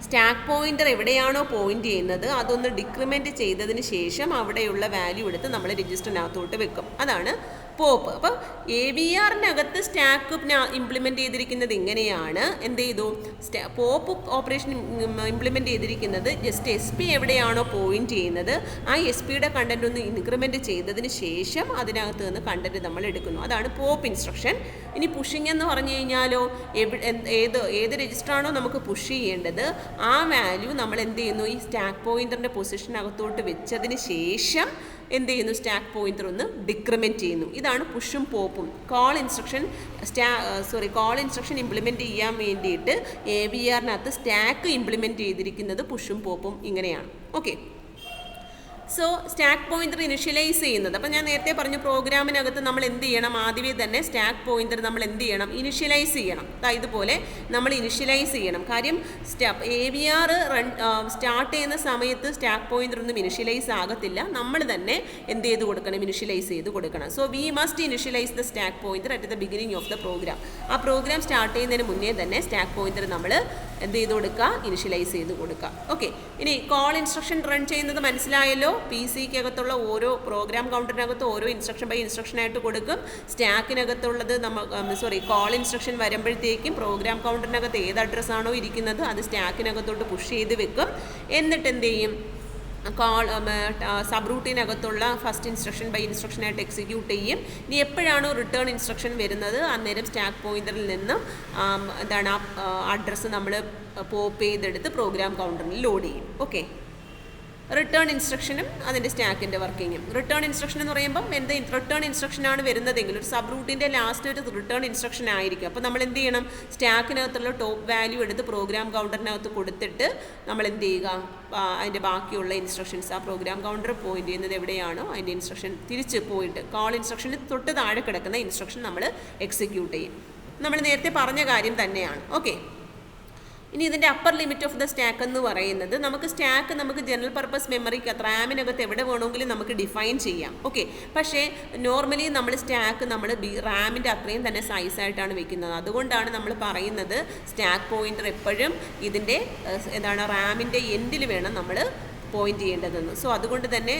സ്റ്റാക്ക് പോയിന്റർ എവിടെയാണോ പോയിന്റ് ചെയ്യുന്നത് അതൊന്ന് ഡിക്രിമെൻറ്റ് ചെയ്തതിന് ശേഷം അവിടെയുള്ള വാല്യൂ എടുത്ത് നമ്മൾ രജിസ്റ്ററിനകത്തോട്ട് വെക്കും. അതാണ് പോപ്പ്. അപ്പോൾ AVR-നകത്ത് സ്റ്റാക്ക് ഇംപ്ലിമെൻറ്റ് ചെയ്തിരിക്കുന്നത് ഇങ്ങനെയാണ്. എന്ത് ചെയ്തു? പോപ്പ് ഓപ്പറേഷൻ ഇംപ്ലിമെൻറ്റ് ചെയ്തിരിക്കുന്നത് ജസ്റ്റ് SP എവിടെയാണോ പോയിന്റ് ചെയ്യുന്നത് ആ SP-യുടെ കണ്ടന്റ് ഒന്ന് ഇൻക്രിമെൻറ്റ് ചെയ്തതിന് ശേഷം അതിനകത്ത് നിന്ന് കണ്ടന്റ് നമ്മൾ എടുക്കുന്നു. അതാണ് പോപ്പ് ഇൻസ്ട്രക്ഷൻ. ഇനി പുഷിംഗ് എന്ന് പറഞ്ഞു കഴിഞ്ഞാലോ, ഏത് രജിസ്റ്ററാണോ നമുക്ക് പുഷ് ചെയ്യേണ്ടത് ആ വാല്യൂ നമ്മൾ എന്ത് ചെയ്യുന്നു? ഈ സ്റ്റാക്ക് പോയിന്ററിൻ്റെ പൊസിഷനകത്തോട്ട് വെച്ചതിന് ശേഷം എന്ത് ചെയ്യുന്നു? സ്റ്റാക്ക് പോയിന്റർ ഒന്ന് ഡിക്രിമെൻറ്റ് ചെയ്യുന്നു. ഇതാണ് പുഷും പോപ്പും. കോൾ ഇൻസ്ട്രക്ഷൻ ഇംപ്ലിമെൻറ്റ് ചെയ്യാൻ വേണ്ടിയിട്ട് AVR-നകത്ത് സ്റ്റാക്ക് ഇംപ്ലിമെൻറ്റ് ചെയ്തിരിക്കുന്നത് പുഷും പോപ്പും ഇങ്ങനെയാണ്. Okay, so stack pointer initialise ചെയ്യുന്നത്, അപ്പോൾ ഞാൻ നേരത്തെ പറഞ്ഞു പ്രോഗ്രാമിനകത്ത് നമ്മൾ എന്ത് ചെയ്യണം? ആദ്യമേ തന്നെ സ്റ്റാക്ക് പോയിന്റർ നമ്മൾ എന്ത് ചെയ്യണം? ഇനിഷ്യലൈസ് ചെയ്യണം. ഇതുപോലെ നമ്മൾ ഇനിഷ്യലൈസ് ചെയ്യണം. കാര്യം AVR സ്റ്റാർട്ട് ചെയ്യുന്ന സമയത്ത് സ്റ്റാക്ക് പോയിന്റർ ഒന്നും ഇനിഷ്യലൈസ് ആകത്തില്ല. നമ്മൾ തന്നെ എന്ത് ചെയ്ത് കൊടുക്കണം? ഇനിഷ്യലൈസ് ചെയ്ത് കൊടുക്കണം. So we must initialize the stack pointer at the beginning of the program. ആ പ്രോഗ്രാം സ്റ്റാർട്ട് ചെയ്യുന്നതിന് മുന്നേ തന്നെ സ്റ്റാക്ക് പോയിന്റർ നമ്മൾ എന്ത് ചെയ്ത് കൊടുക്കുക? ഇനിഷ്യലൈസ് ചെയ്ത് കൊടുക്കുക. ഓക്കെ, ഇനി കോൾ ഇൻസ്ട്രക്ഷൻ റൺ ചെയ്യുന്നത് മനസ്സിലായല്ലോ. PC-ക്കകത്തുള്ള ഓരോ പ്രോഗ്രാം കൗണ്ടറിനകത്ത് ഓരോ ഇൻസ്ട്രക്ഷൻ ബൈ ഇൻസ്ട്രക്ഷൻ ആയിട്ട് കൊടുക്കും. സ്റ്റാക്കിനകത്തുള്ളത് കോൾ ഇൻസ്ട്രക്ഷൻ വരുമ്പോഴത്തേക്കും പ്രോഗ്രാം കൗണ്ടറിനകത്ത് ഏത് അഡ്രസ്സാണോ ഇരിക്കുന്നത് അത് സ്റ്റാക്കിനകത്തോട്ട് പുഷ് ചെയ്ത് വെക്കും. എന്നിട്ട് എന്ത് ചെയ്യും? സബ് റൂട്ടിനകത്തുള്ള ഫസ്റ്റ് ഇൻസ്ട്രക്ഷൻ ബൈ ഇൻസ്ട്രക്ഷനായിട്ട് എക്സിക്യൂട്ട് ചെയ്യും. ഇനി എപ്പോഴാണോ റിട്ടേൺ ഇൻസ്ട്രക്ഷൻ വരുന്നത് അന്നേരം സ്റ്റാക്ക് പോയിന്ററിൽ നിന്നും അഡ്രസ്സ് നമ്മൾ പോപ്പ് ചെയ്തെടുത്ത് പ്രോഗ്രാം കൗണ്ടറിൽ ലോഡ് ചെയ്യും. ഓക്കെ. റിട്ടേൺ ഇൻസ്ട്രക്ഷനും അതിൻ്റെ സ്റ്റാക്കിൻ്റെ വർക്കിങ്ങും. റിട്ടേൺ ഇൻസ്ട്രക്ഷൻ എന്ന് പറയുമ്പം എന്ത് റിട്ടേൺ ഇൻസ്ട്രക്ഷനാണ് വരുന്നതെങ്കിൽ ഒരു സബ് റൂട്ടിൻ്റെ ലാസ്റ്റ് ഒരു റിട്ടേൺ ഇൻസ്ട്രക്ഷൻ ആയിരിക്കും. അപ്പോൾ നമ്മൾ എന്ത് ചെയ്യണം, സ്റ്റാക്കിനകത്തുള്ള ടോപ്പ് വാല്യൂ എടുത്ത് പ്രോഗ്രാം കൗണ്ടറിനകത്ത് കൊടുത്തിട്ട് നമ്മൾ എന്ത് ചെയ്യുക, അതിൻ്റെ ബാക്കിയുള്ള ഇൻസ്ട്രക്ഷൻസ് ആ പ്രോഗ്രാം കൗണ്ടർ പോയിന്റ് ചെയ്യുന്നത് എവിടെയാണോ അതിൻ്റെ ഇൻസ്ട്രക്ഷൻ തിരിച്ച് പോയിട്ട് കോൾ ഇൻസ്ട്രക്ഷന് തൊട്ട് താഴെ കിടക്കുന്ന ഇൻസ്ട്രക്ഷൻ നമ്മൾ എക്സിക്യൂട്ട് ചെയ്യും. നമ്മൾ നേരത്തെ പറഞ്ഞ കാര്യം തന്നെയാണ്. ഓക്കെ, ഇനി ഇതിൻ്റെ upper limit of the stack എന്ന് പറയുന്നത് നമുക്ക് സ്റ്റാക്ക് നമുക്ക് ജനറൽ പർപ്പസ് മെമ്മറിക്കകത്ത് റാമിനകത്ത് എവിടെ വേണമെങ്കിലും നമുക്ക് ഡിഫൈൻ ചെയ്യാം. ഓക്കെ, പക്ഷേ നോർമലി നമ്മൾ സ്റ്റാക്ക് നമ്മൾ റാമിൻ്റെ അത്രയും തന്നെ സൈസായിട്ടാണ് വെക്കുന്നത്. അതുകൊണ്ടാണ് നമ്മൾ പറയുന്നത് സ്റ്റാക്ക് പോയിൻ്റർ എപ്പോഴും ഇതിൻ്റെ റാമിൻ്റെ എൻഡിൽ വേണം നമ്മൾ പോയിന്റ് ചെയ്യേണ്ടതെന്ന്. സോ അതുകൊണ്ട് തന്നെ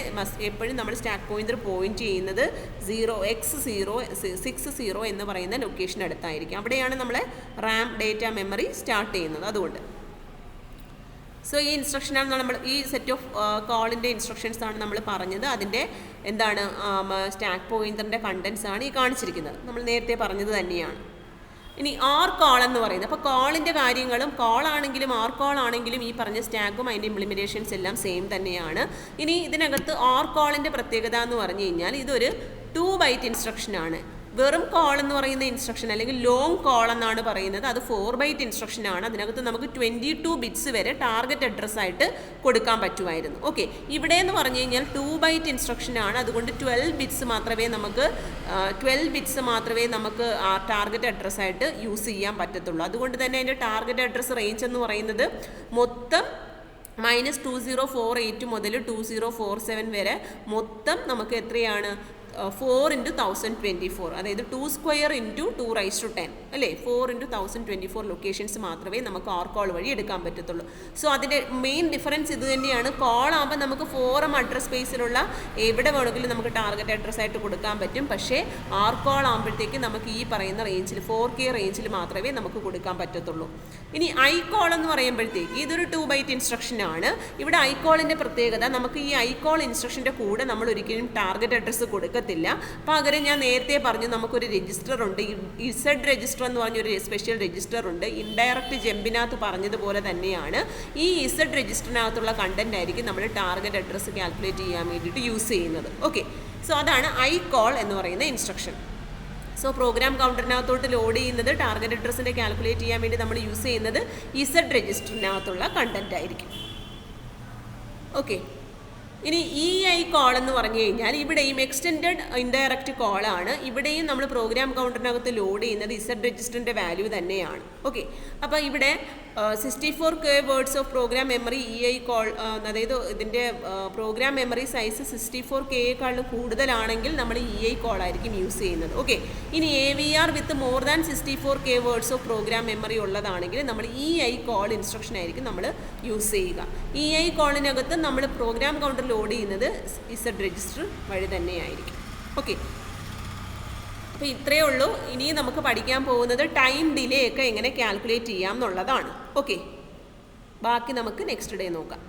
എപ്പോഴും നമ്മൾ സ്റ്റാക്ക് പോയിന്റർ പോയിന്റ് ചെയ്യുന്നത് 0x060 എന്ന് പറയുന്ന ലൊക്കേഷൻ അടുത്തായിരിക്കും. അവിടെയാണ് നമ്മളെ റാം ഡേറ്റ മെമ്മറി സ്റ്റാർട്ട് ചെയ്യുന്നത്. അതുകൊണ്ട് സോ ഈ ഇൻസ്ട്രക്ഷനാണ് നമ്മൾ ഈ സെറ്റ് ഓഫ് കോളിൻ്റെ ഇൻസ്ട്രക്ഷൻസ് ആണ് നമ്മൾ പറഞ്ഞത്. അതിൻ്റെ സ്റ്റാക്ക് പോയിന്ററിൻ്റെ കണ്ടൻസ് ആണ് ഈ കാണിച്ചിരിക്കുന്നത്. നമ്മൾ നേരത്തെ പറഞ്ഞത് തന്നെയാണ്. ഇനി ആർ കോൾ എന്ന് പറയുന്നത്, അപ്പോൾ കോളിൻ്റെ കാര്യങ്ങളും കോളാണെങ്കിലും ആർ കോൾ ആണെങ്കിലും ഈ പറഞ്ഞ സ്റ്റാക്കും അതിൻ്റെ ഇംപ്ലിമെൻറ്റേഷൻസ് എല്ലാം സെയിം തന്നെയാണ്. ഇനി ഇതിനകത്ത് ആർ കോളിൻ്റെ പ്രത്യേകത എന്ന് പറഞ്ഞു കഴിഞ്ഞാൽ ഇതൊരു 2 ബൈറ്റ് ഇൻസ്ട്രക്ഷനാണ്. വെറും കോൾ എന്ന് പറയുന്ന ഇൻസ്ട്രക്ഷൻ അല്ലെങ്കിൽ ലോങ് കോൾ എന്നാണ് പറയുന്നത്, അത് 4 ബൈറ്റ് ഇൻസ്ട്രക്ഷനാണ്. അതിനകത്ത് നമുക്ക് 22 ബിറ്റ്സ് വരെ ടാർഗറ്റ് അഡ്രസ്സായിട്ട് കൊടുക്കാൻ പറ്റുമായിരുന്നു. ഓക്കെ, ഇവിടെ എന്ന് പറഞ്ഞു കഴിഞ്ഞാൽ 2 ബൈറ്റ് ഇൻസ്ട്രക്ഷനാണ്. അതുകൊണ്ട് 12 ബിറ്റ്സ് മാത്രമേ നമുക്ക് ടാർഗറ്റ് അഡ്രസ്സായിട്ട് യൂസ് ചെയ്യാൻ പറ്റത്തുള്ളൂ. അതുകൊണ്ട് തന്നെ അതിൻ്റെ ടാർഗറ്റ് അഡ്രസ്സ് റേഞ്ച് എന്ന് പറയുന്നത് മൊത്തം -2048 മുതൽ 2047 വരെ മൊത്തം നമുക്ക് എത്രയാണ് 4 × 1024, അതായത് 2² × 2⁻10 അല്ലേ, 4 × 1024 ലൊക്കേഷൻസ് മാത്രമേ നമുക്ക് ആർ കോൾ വഴി എടുക്കാൻ പറ്റത്തുള്ളൂ. സോ അതിൻ്റെ മെയിൻ ഡിഫറൻസ് ഇത് തന്നെയാണ്. കോൾ ആകുമ്പോൾ നമുക്ക് 4M അഡ്രസ് സ്പേസിലുള്ള എവിടെ വേണമെങ്കിലും നമുക്ക് ടാർഗറ്റ് അഡ്രസ് ആയിട്ട് കൊടുക്കാൻ പറ്റും. പക്ഷേ ആർ കോൾ ആകുമ്പോഴത്തേക്ക് നമുക്ക് ഈ പറയുന്ന റേഞ്ചിൽ 4K റേഞ്ചിൽ മാത്രമേ നമുക്ക് കൊടുക്കാൻ പറ്റത്തുള്ളൂ. ഇനി ഐ കോൾ എന്ന് പറയുമ്പോഴത്തേക്ക് ഇതൊരു 2 ബൈറ്റ് ഇൻസ്ട്രക്ഷനാണ്. ഇവിടെ ഐ കോളിൻ്റെ പ്രത്യേകത, നമുക്ക് ഈ ഐ കോൾ ഇൻസ്ട്രക്ഷൻ്റെ കൂടെ നമ്മൾ ഒരിക്കലും ടാർഗറ്റ് അഡ്രസ്സ് കൊടുക്കത്തില്ല. പകരം ഞാൻ നേരത്തെ പറഞ്ഞു നമുക്കൊരു രജിസ്റ്റർ ഉണ്ട്, ഇസഡ് രജിസ്റ്റർ എന്ന് പറഞ്ഞൊരു സ്പെഷ്യൽ രജിസ്റ്റർ ഉണ്ട്. ഇൻഡയറക്റ്റ് ജമ്പിനകത്ത് പറഞ്ഞതുപോലെ തന്നെയാണ് ഈ ഇസഡ് രജിസ്റ്ററിനകത്തുള്ള കണ്ടന്റ് ആയിരിക്കും നമ്മൾ ടാർഗറ്റ് അഡ്രസ്സ് കാൽക്കുലേറ്റ് ചെയ്യാൻ വേണ്ടിയിട്ട് യൂസ് ചെയ്യുന്നത്. ഓക്കെ, സോ അതാണ് ഐ കോൾ എന്ന് പറയുന്ന ഇൻസ്ട്രക്ഷൻ. സോ പ്രോഗ്രാം കൗണ്ടറിനകത്തോട്ട് ലോഡ് ചെയ്യുന്നത് ടാർഗറ്റ് അഡ്രസ്സിനെ കാൽക്കുലേറ്റ് ചെയ്യാൻ വേണ്ടി നമ്മൾ യൂസ് ചെയ്യുന്നത് ഇസഡ് രജിസ്റ്ററിനകത്തുള്ള കണ്ടന്റ് ആയിരിക്കും. ഓക്കെ, ഇനി ഇ ഐ കോൾ എന്ന് പറഞ്ഞു കഴിഞ്ഞാൽ ഇവിടെയും എക്സ്റ്റെൻഡഡ് ഇൻഡയറക്റ്റ് കോളാണ്. ഇവിടെയും നമ്മൾ പ്രോഗ്രാം കൗണ്ടറിനകത്ത് ലോഡ് ചെയ്യുന്നത് ഇസഡ് രജിസ്റ്ററിൻ്റെ വാല്യൂ തന്നെയാണ്. ഓക്കെ, അപ്പോൾ ഇവിടെ 64K words of program memory E I call, അതായത് ഇതിൻ്റെ പ്രോഗ്രാം മെമ്മറി സൈസ് 64Kയേക്കാളും കൂടുതലാണെങ്കിൽ നമ്മൾ ഇ ഐ കോൾ ആയിരിക്കും യൂസ് ചെയ്യുന്നത്. ഓക്കെ, ഇനി AVR with more than 64K words of program memory ഉള്ളതാണെങ്കിൽ നമ്മൾ ഇ ഐ കോൾ ഇൻസ്ട്രക്ഷൻ ആയിരിക്കും നമ്മൾ യൂസ് ചെയ്യുക. ഇ ഐ കോളിനകത്ത് നമ്മൾ പ്രോഗ്രാം കൗണ്ടർ ലോഡ് ചെയ്യുന്നത് ഇസഡ് രജിസ്റ്റർ വഴി തന്നെയായിരിക്കും. ഓക്കെ, അപ്പോൾ ഇത്രയേ ഉള്ളൂ. ഇനി നമുക്ക് പഠിക്കാൻ പോകുന്നത് ടൈം ഡിലേ ഒക്കെ എങ്ങനെ കാൽക്കുലേറ്റ് ചെയ്യാം എന്നുള്ളതാണ്. ഓക്കെ, ബാക്കി നമുക്ക് നെക്സ്റ്റ് ഡേ നോക്കാം.